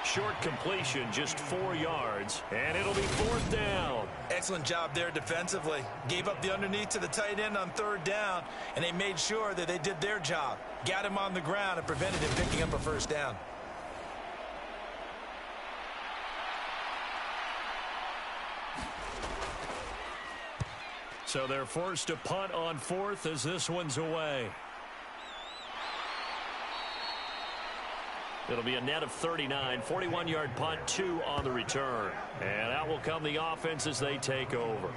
[SPEAKER 4] Short completion, just 4 yards, and it'll be 4th down.
[SPEAKER 3] Excellent job there defensively. Gave up the underneath to the tight end on 3rd down, and they made sure that they did their job. Got him on the ground and prevented him picking up a first down.
[SPEAKER 4] So they're forced to punt on 4th as this one's away. It'll be a net of 39, 41-yard punt, 2 on the return. And out will come the offense as they take over.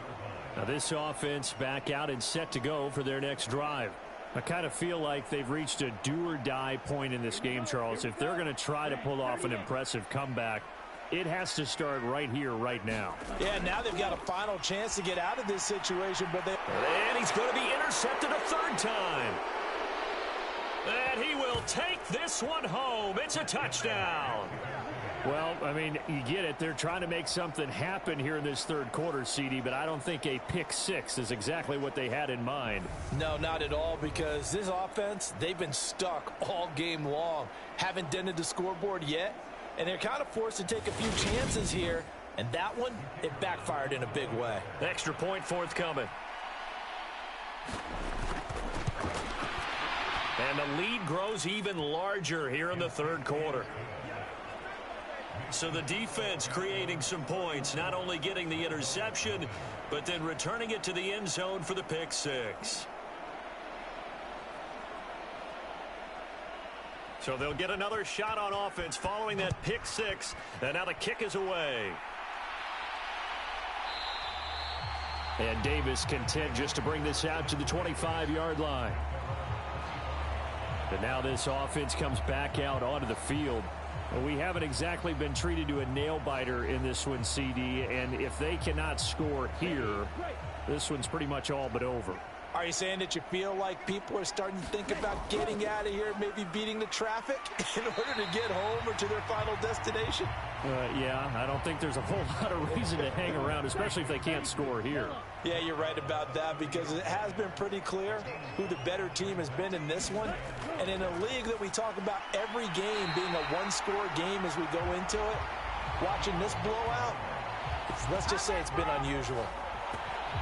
[SPEAKER 2] Now this offense back out and set to go for their next drive. I kind of feel like they've reached a do-or-die point in this game, Charles. If they're going to try to pull off an impressive comeback, it has to start right here, right now.
[SPEAKER 3] Yeah, now they've got a final chance to get out of this situation, but they...
[SPEAKER 4] And he's going to be intercepted a 3rd time. And he will take this one home. It's a touchdown.
[SPEAKER 2] Well, I mean, you get it. They're trying to make something happen here in this 3rd quarter, CD, but I don't think a pick 6 is exactly what they had in mind.
[SPEAKER 3] No, not at all, because this offense, they've been stuck all game long. Haven't dented the scoreboard yet, and they're kind of forced to take a few chances here, and that one, it backfired in a big way.
[SPEAKER 4] Extra point forthcoming. And the lead grows even larger here in the 3rd quarter. So the defense creating some points, not only getting the interception, but then returning it to the end zone for the pick 6. So they'll get another shot on offense following that pick 6, and now the kick is away.
[SPEAKER 2] And Davis content just to bring this out to the 25-yard line. And now this offense comes back out onto the field. We haven't exactly been treated to a nail-biter in this one, CD, and if they cannot score here, this one's pretty much all but over.
[SPEAKER 3] All Are you saying that you feel like people are starting to think about getting out of here, maybe beating the traffic in order to get home or to their final destination?
[SPEAKER 4] Yeah, I don't think there's a whole lot of reason to hang around, especially if they can't score here.
[SPEAKER 3] Yeah, you're right about that, because it has been pretty clear who the better team has been in this one. And in a league that we talk about every game being a one-score game as we go into it, watching this blowout, let's just say it's been unusual.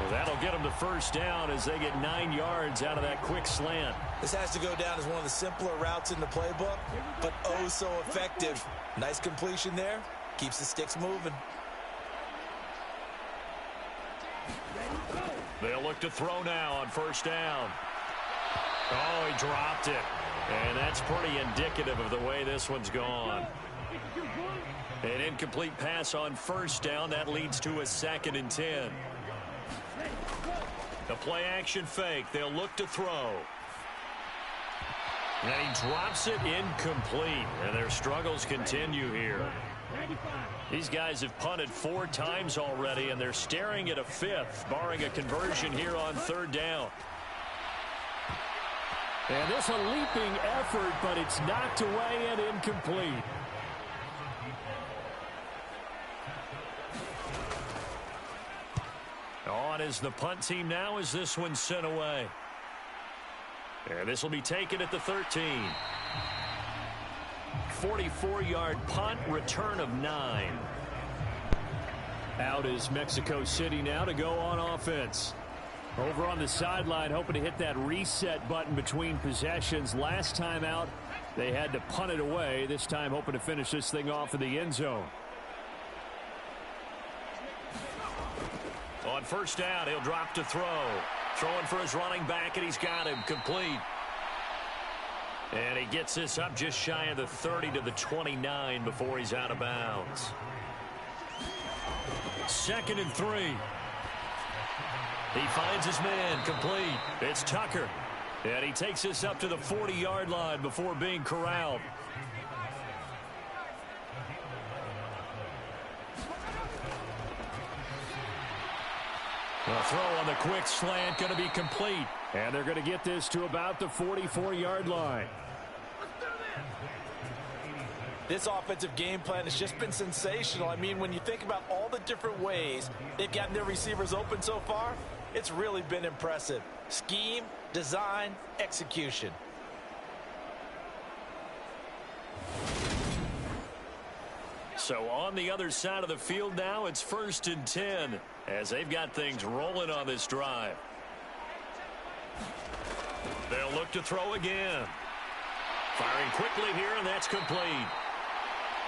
[SPEAKER 4] Well, that'll get them to first down as they get 9 yards out of that quick slant.
[SPEAKER 3] This has to go down as one of the simpler routes in the playbook, but oh so effective. Nice completion there. Keeps the sticks moving.
[SPEAKER 2] They'll look to throw now on first down. Oh, he dropped it. And that's pretty indicative of the way this one's gone. An incomplete pass on first down. That leads to a 2nd and 10. The play action fake. They'll look to throw. And he drops it incomplete. And their struggles continue here. These guys have punted 4 times already, and they're staring at a 5th, barring a conversion here on 3rd down.
[SPEAKER 4] And this a leaping effort, but it's knocked away and incomplete.
[SPEAKER 2] On is the punt team now as this one's sent away. And this will be taken at the 13. 44-yard punt, return of 9.
[SPEAKER 4] Out is Mexico City now to go on offense. Over on the sideline, hoping to hit that reset button between possessions. Last time out, they had to punt it away. This time, hoping to finish this thing off in the end zone.
[SPEAKER 2] On first down, he'll drop to throw. Throwing for his running back, and he's got him complete. And he gets this up just shy of the 30 to the 29 before he's out of bounds. 2nd and 3. He finds his man complete. It's Tucker. And he takes this up to the 40-yard line before being corralled.
[SPEAKER 4] The throw on the quick slant going to be complete. And they're going to get this to about the 44-yard line.
[SPEAKER 3] This offensive game plan has just been sensational. I mean, when you think about all the different ways they've gotten their receivers open so far, it's really been impressive. Scheme, design, execution.
[SPEAKER 2] So on the other side of the field now, it's 1st and 10 as they've got things rolling on this drive. They'll look to throw again. Firing quickly here, and that's complete.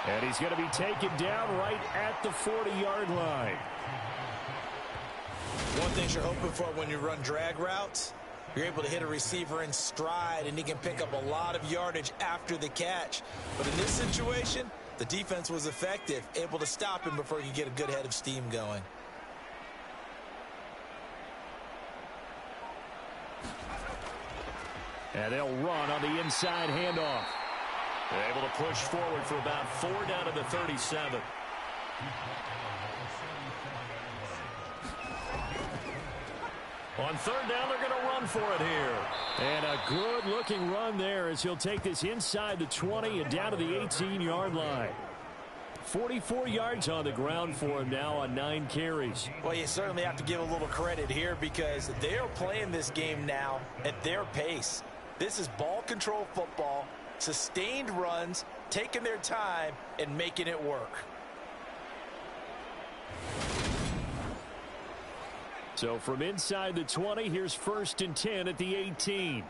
[SPEAKER 4] And he's going to be taken down right at the 40-yard line.
[SPEAKER 3] One thing you're hoping for when you run drag routes, you're able to hit a receiver in stride, and he can pick up a lot of yardage after the catch. But in this situation, the defense was effective, able to stop him before he could get a good head of steam going.
[SPEAKER 4] And they'll run on the inside handoff.
[SPEAKER 2] They're able to push forward for about 4 down to the 37. On 3rd down, they're going to run for it here.
[SPEAKER 4] And a good-looking run there as he'll take this inside the 20 and down to the 18-yard line. 44 yards on the ground for him now on 9 carries.
[SPEAKER 3] Well, you certainly have to give a little credit here because they are playing this game now at their pace. This is ball control football, sustained runs, taking their time, and making it work.
[SPEAKER 4] So from inside the 20, here's 1st and 10 at the 18.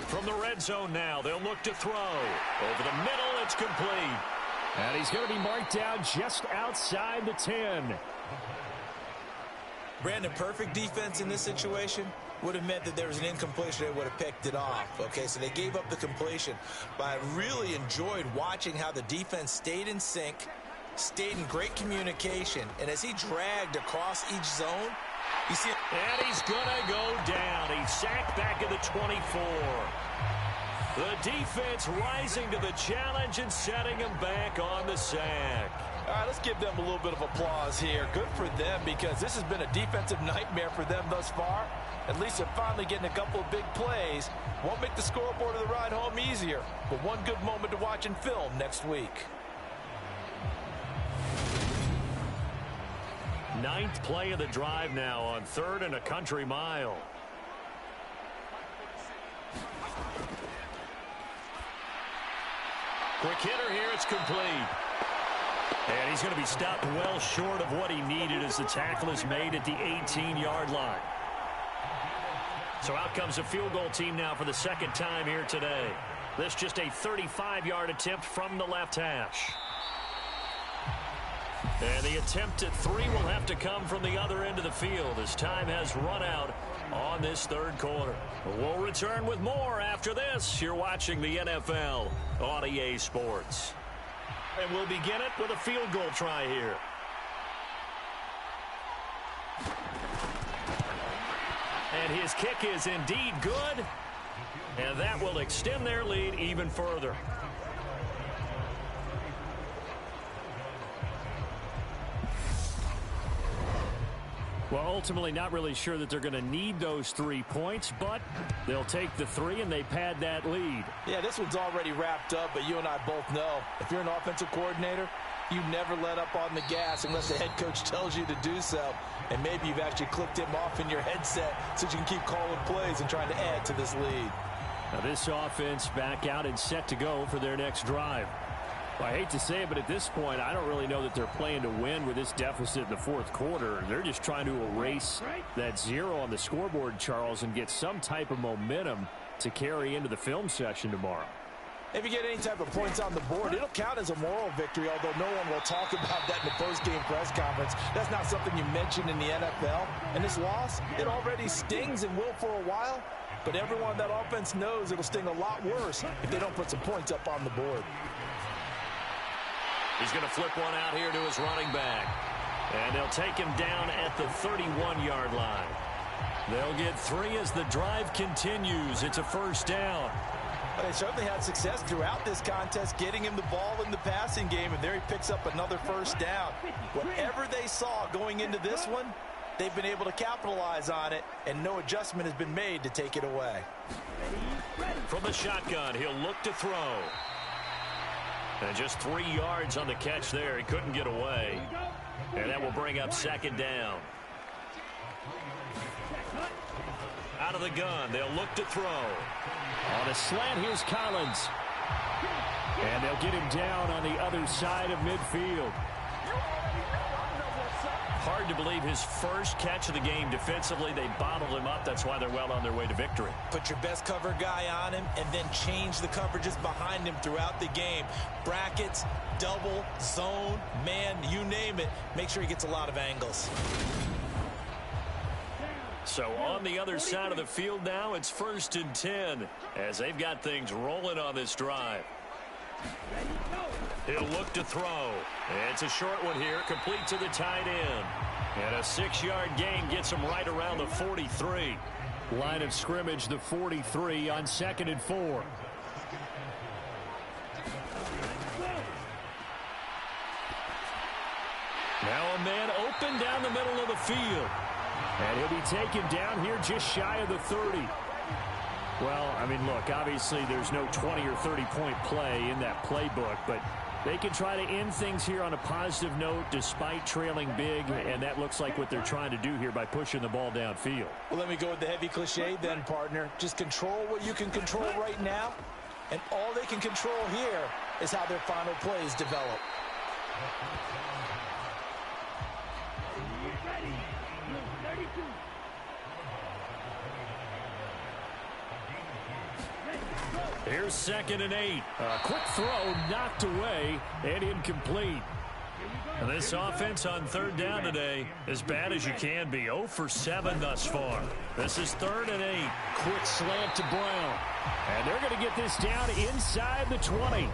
[SPEAKER 2] From the red zone now, they'll look to throw. Over the middle, it's complete.
[SPEAKER 4] And he's going to be marked down just outside the 10.
[SPEAKER 3] Brandon, perfect defense in this situation would have meant that there was an incompletion. They would have picked it off. Okay, so they gave up the completion. But I really enjoyed watching how the defense stayed in sync, stayed in great communication. And as he dragged across each zone, you see...
[SPEAKER 2] And he's going to go down. He's sacked back at the 24. The defense rising to the challenge and setting him back on the sack.
[SPEAKER 3] All right, let's give them a little bit of applause here. Good for them, because this has been a defensive nightmare for them thus far. At least they're finally getting a couple of big plays. Won't make the scoreboard of the ride home easier, but one good moment to watch in film next week.
[SPEAKER 2] Ninth play of the drive now on 3rd and a country mile. Quick hitter here, it's complete. And he's going to be stopped well short of what he needed as the tackle is made at the 18-yard line. So out comes a field goal team now for the second time here today. This just a 35-yard attempt from the left hash. And the attempt at 3 will have to come from the other end of the field as time has run out on this third quarter. We'll return with more after this. You're watching the NFL on EA Sports. And we'll begin it with a field goal try here. And his kick is indeed good. And that will extend their lead even further.
[SPEAKER 4] Well, ultimately not really sure that they're going to need those 3 points, but they'll take the 3 and they pad that lead.
[SPEAKER 3] Yeah, this one's already wrapped up, but you and I both know if you're an offensive coordinator, you never let up on the gas unless the head coach tells you to do so. And maybe you've actually clicked him off in your headset so you can keep calling plays and trying to add to this lead.
[SPEAKER 4] Now this offense back out and set to go for their next drive. Well, I hate to say it, but at this point, I don't really know that they're playing to win with this deficit in the fourth quarter. They're just trying to erase that 0 on the scoreboard, Charles, and get some type of momentum to carry into the film session tomorrow.
[SPEAKER 3] If you get any type of points on the board, it'll count as a moral victory, although no one will talk about that in the post-game press conference. That's not something you mention in the NFL. And this loss, it already stings and will for a while, but everyone on that offense knows it'll sting a lot worse if they don't put some points up on the board.
[SPEAKER 2] He's going to flip one out here to his running back. And they'll take him down at the 31-yard line. They'll get 3 as the drive continues. It's a first down.
[SPEAKER 3] They certainly had success throughout this contest, getting him the ball in the passing game, and there he picks up another first down. Whatever they saw going into this one, they've been able to capitalize on it, and no adjustment has been made to take it away.
[SPEAKER 2] From the shotgun, he'll look to throw. And just 3 yards on the catch there. He couldn't get away. And that will bring up second down. Out of the gun, they'll look to throw.
[SPEAKER 4] On a slant, here's Collins. And they'll get him down on the other side of midfield.
[SPEAKER 2] Hard to believe his first catch of the game defensively. They bottled him up. That's why they're well on their way to victory.
[SPEAKER 3] Put your best cover guy on him and then change the coverages behind him throughout the game. Brackets, double, zone, man, you name it. Make sure he gets a lot of angles.
[SPEAKER 2] So on the other side of the field now, it's 1st and 10 as they've got things rolling on this drive. He'll look to throw. It's a short one here, complete to the tight end. And a 6-yard gain gets him right around the 43.
[SPEAKER 4] Line of scrimmage, the 43 on 2nd and 4. Now a man open down the middle of the field. And he'll be taken down here just shy of the 30. Well, I mean, look, obviously there's no 20 or 30-point play in that playbook, but they can try to end things here on a positive note despite trailing big, and that looks like what they're trying to do here by pushing the ball downfield.
[SPEAKER 3] Well, let me go with the heavy cliche then, partner. Just control what you can control right now, and all they can control here is how their final plays develop.
[SPEAKER 4] Here's 2nd and 8. A quick throw knocked away and incomplete.
[SPEAKER 2] And this offense on 3rd down today, as bad as you can be, 0 for 7 thus far. This is 3rd and 8.
[SPEAKER 4] Quick slant to Brown. And they're going to get this down inside the 20.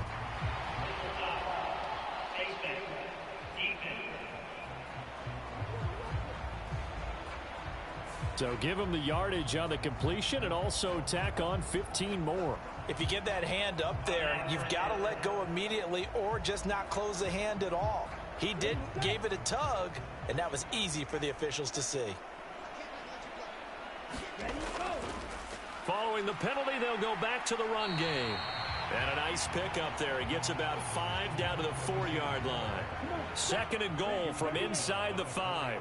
[SPEAKER 4] So give them the yardage on the completion and also tack on 15 more.
[SPEAKER 3] If you get that hand up there, you've got to let go immediately or just not close the hand at all. He didn't, gave it a tug, and that was easy for the officials to see.
[SPEAKER 2] Following the penalty, they'll go back to the run game. And a nice pickup there. He gets about 5 down to the 4-yard line. 2nd and goal from inside the 5.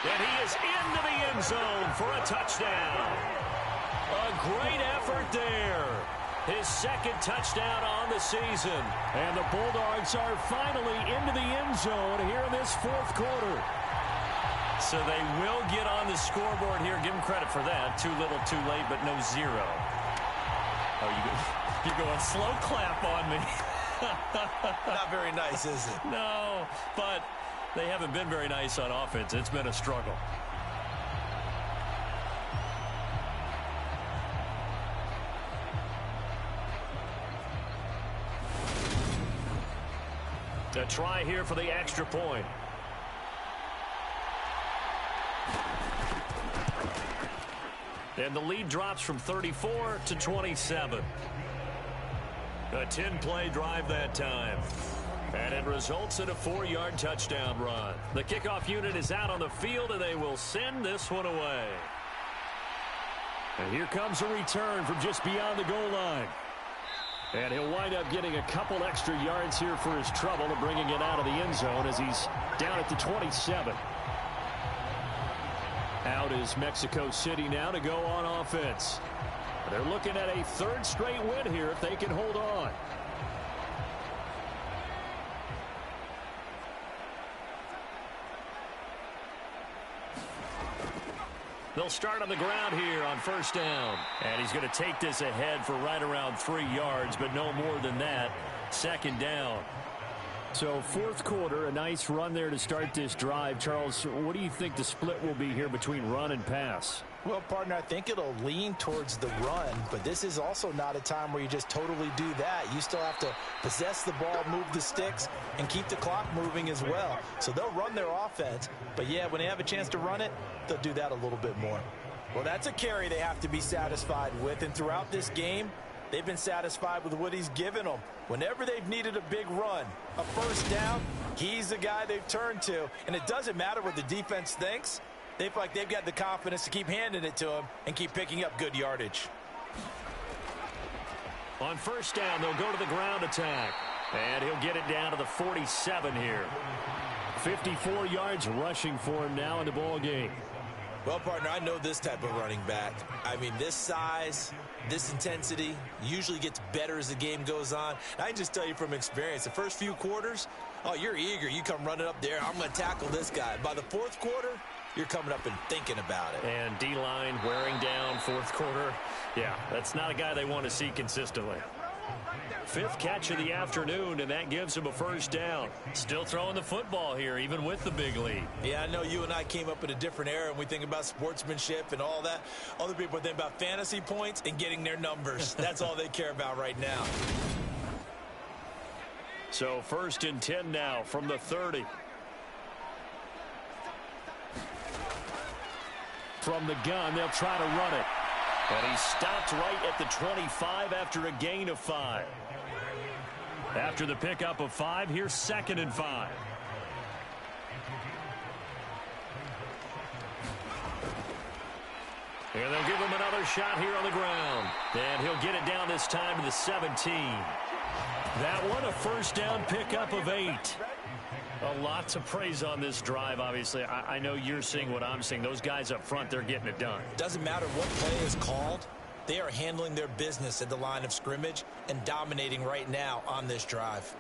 [SPEAKER 2] And he is into the end zone for a touchdown. A great effort there. His 2nd touchdown on the season.
[SPEAKER 4] And the Bulldogs are finally into the end zone here in this 4th quarter.
[SPEAKER 2] So they will get on the scoreboard here. Give them credit for that. Too little, too late, but no 0. Oh, you're going slow clap on me.
[SPEAKER 3] Not very nice, is it?
[SPEAKER 2] No, but they haven't been very nice on offense. It's been a struggle. A try here for the extra point. And the lead drops from 34 to 27. A 10-play drive that time. And it results in a 4-yard touchdown run. The kickoff unit is out on the field, and they will send this one away.
[SPEAKER 4] And here comes a return from just beyond the goal line. And he'll wind up getting a couple extra yards here for his trouble and bringing it out of the end zone as he's down at the 27. Out is Mexico City now to go on offense. They're looking at a 3rd straight win here if they can hold on.
[SPEAKER 2] They'll start on the ground here on 1st down. And he's going to take this ahead for right around 3 yards, but no more than that. 2nd down.
[SPEAKER 4] So 4th quarter, a nice run there to start this drive. Charles, what do you think the split will be here between run and pass?
[SPEAKER 3] Well, partner, I think it'll lean towards the run, but this is also not a time where you just totally do that. You still have to possess the ball, move the sticks, and keep the clock moving as well. So they'll run their offense, but yeah, when they have a chance to run it, they'll do that a little bit more. Well, that's a carry they have to be satisfied with, and throughout this game, they've been satisfied with what he's given them. Whenever they've needed a big run, a 1st down, he's the guy they've turned to. And it doesn't matter what the defense thinks. They feel like they've got the confidence to keep handing it to him and keep picking up good yardage.
[SPEAKER 2] On 1st down, they'll go to the ground attack. And he'll get it down to the 47 here.
[SPEAKER 4] 54 yards rushing for him now in the ball game.
[SPEAKER 3] Well, partner, I know this type of running back. I mean, this size, this intensity usually gets better as the game goes on. And I can just tell you from experience, the first few quarters, oh, you're eager. You come running up there. I'm going to tackle this guy. By the 4th quarter, you're coming up and thinking about it.
[SPEAKER 2] And D-line wearing down 4th quarter. Yeah, that's not a guy they want to see consistently. 5th catch of the afternoon, and that gives him a 1st down. Still throwing the football here, even with the big lead.
[SPEAKER 3] Yeah, I know you and I came up in a different era, and we think about sportsmanship and all that. Other people think about fantasy points and getting their numbers. That's all they care about right now.
[SPEAKER 2] So 1st and 10 now from the 30.
[SPEAKER 4] From the gun, they'll try to run it.
[SPEAKER 2] And he stopped right at the 25 after a gain of 5. After the pickup of 5, here's 2nd and 5. And they'll give him another shot here on the ground. And he'll get it down this time to the 17. That one, a 1st down pickup of 8. A lot to praise on this drive, obviously. I know you're seeing what I'm seeing. Those guys up front, they're getting it done.
[SPEAKER 3] Doesn't matter what play is called. They are handling their business at the line of scrimmage and dominating right now on this drive.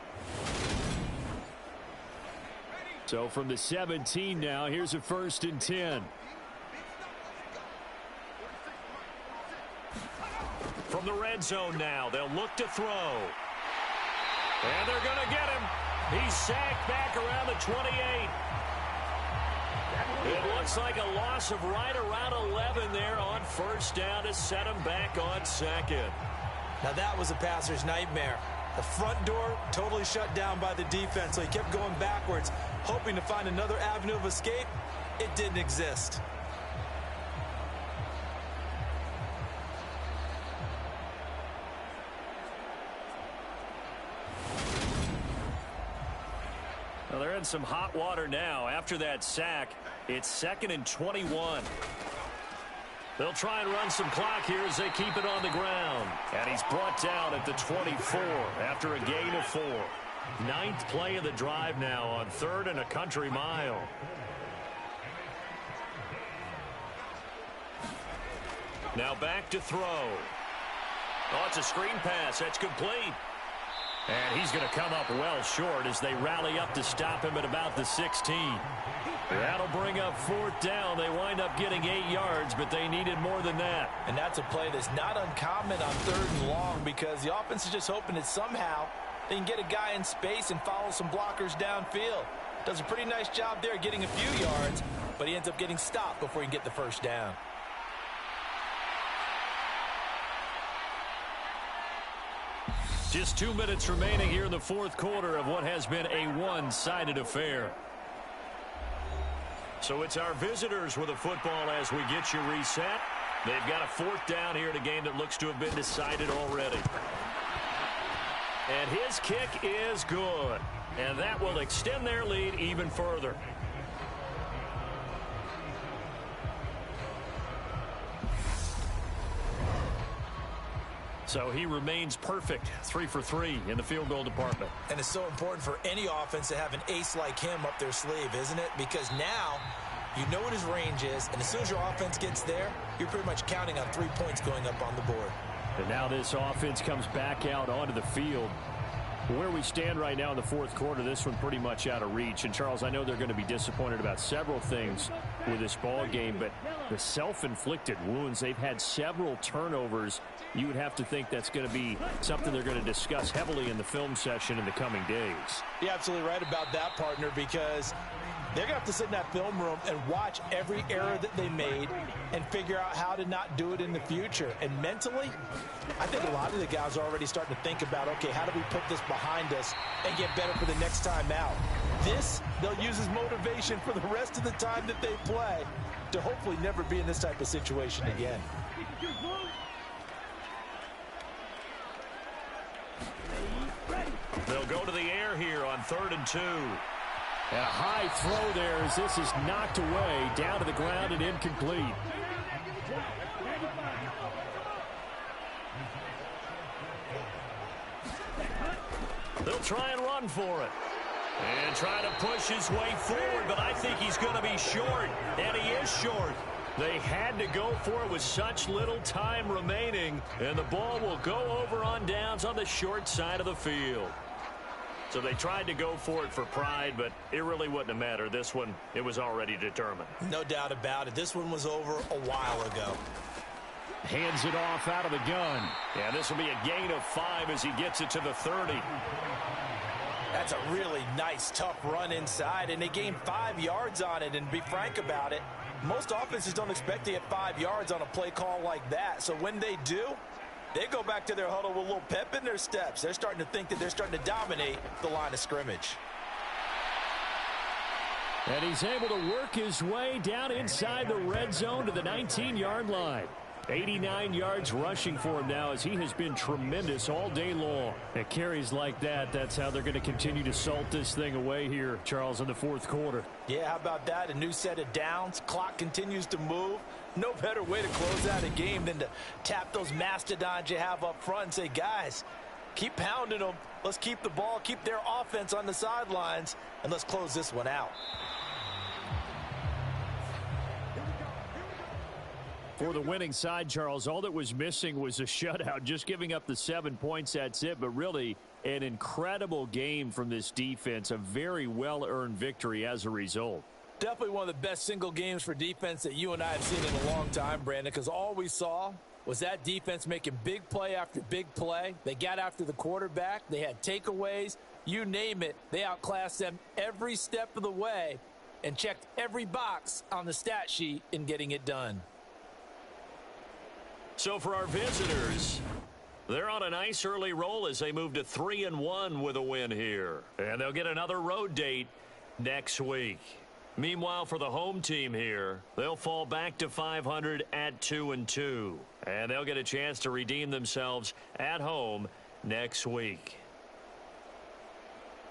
[SPEAKER 4] So from the 17 now, here's a 1st and 10.
[SPEAKER 2] From the red zone now, they'll look to throw. And they're going to get him. He's sacked back around the 28. It looks like a loss of right around 11 there on 1st down to set him back on 2nd.
[SPEAKER 3] Now that was a passer's nightmare. The front door totally shut down by the defense, so he kept going backwards, hoping to find another avenue of escape. It didn't exist.
[SPEAKER 4] Well, they're in some hot water now. After that sack, it's 2nd and 21. They'll try and run some clock here as they keep it on the ground. And he's brought down at the 24 after a gain of 4. 9th play of the drive now on 3rd and a country mile. Now back to throw. Oh, it's a screen pass. That's complete. And he's going to come up well short as they rally up to stop him at about the 16. That'll bring up 4th down. They wind up getting 8 yards, but they needed more than that.
[SPEAKER 3] And that's a play that's not uncommon on 3rd and long because the offense is just hoping that somehow they can get a guy in space and follow some blockers downfield. Does a pretty nice job there getting a few yards, but he ends up getting stopped before he can get the 1st down.
[SPEAKER 4] Just 2 minutes remaining here in the 4th quarter of what has been a one-sided affair. So it's our visitors with the football as we get you reset. They've got a 4th down here in a game that looks to have been decided already. And his kick is good. And that will extend their lead even further. So he remains perfect, 3 for 3 in the field goal department.
[SPEAKER 3] And it's so important for any offense to have an ace like him up their sleeve, isn't it? Because now you know what his range is, and as soon as your offense gets there, you're pretty much counting on 3 points going up on the board.
[SPEAKER 4] And now this offense comes back out onto the field. Where we stand right now in the 4th quarter, this one pretty much out of reach. And, Charles, I know they're going to be disappointed about several things with this ball game, but the self-inflicted wounds, they've had several turnovers. You would have to think that's going to be something they're going to discuss heavily in the film session in the coming days.
[SPEAKER 3] You're absolutely right about that, partner, because they're going to have to sit in that film room and watch every error that they made and figure out how to not do it in the future. And mentally, I think a lot of the guys are already starting to think about, okay, how do we put this behind us and get better for the next time out? This, they'll use as motivation for the rest of the time that they play to hopefully never be in this type of situation again.
[SPEAKER 4] They'll go to the air here on 3rd and 2. And a high throw there as this is knocked away, down to the ground and incomplete. They'll try and run for it. And try to push his way forward, but I think he's going to be short. And he is short. They had to go for it with such little time remaining. And the ball will go over on downs on the short side of the field. So they tried to go for it for pride, but it really wouldn't have mattered. This one, it was already determined.
[SPEAKER 3] No doubt about it. This one was over a while ago.
[SPEAKER 4] Hands it off out of the gun. Yeah, this will be a gain of 5 as he gets it to the 30.
[SPEAKER 3] That's a really nice, tough run inside, and they gained 5 yards on it. And to be frank about it, most offenses don't expect to get 5 yards on a play call like that. So when they do, they go back to their huddle with a little pep in their steps. They're starting to think that they're starting to dominate the line of scrimmage.
[SPEAKER 4] And he's able to work his way down inside the red zone to the 19-yard line. 89 yards rushing for him now as he has been tremendous all day long. At carries like that, that's how they're going to continue to salt this thing away here, Charles, in the 4th quarter.
[SPEAKER 3] Yeah, how about that? A new set of downs. Clock continues to move. No better way to close out a game than to tap those mastodons you have up front and say, guys, keep pounding them. Let's keep the ball, keep their offense on the sidelines, and let's close this one out.
[SPEAKER 4] For the winning side, Charles, all that was missing was a shutout. Just giving up the 7 points, that's it. But really, an incredible game from this defense. A very well-earned victory as a result.
[SPEAKER 3] Definitely one of the best single games for defense that you and I have seen in a long time, Brandon, because all we saw was that defense making big play after big play. They got after the quarterback. They had takeaways. You name it. They outclassed them every step of the way and checked every box on the stat sheet in getting it done.
[SPEAKER 4] So for our visitors, they're on a nice early roll as they move to 3-1 with a win here. And they'll get another road date next week. Meanwhile, for the home team here, they'll fall back to 500 at 2-2. And they'll get a chance to redeem themselves at home next week.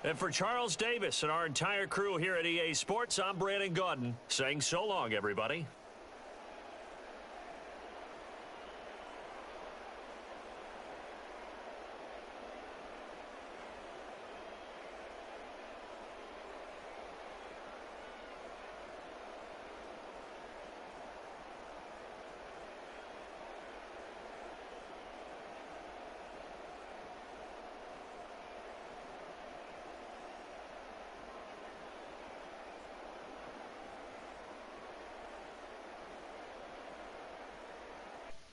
[SPEAKER 2] And for Charles Davis and our entire crew here at EA Sports, I'm Brandon Gaudin saying so long, everybody.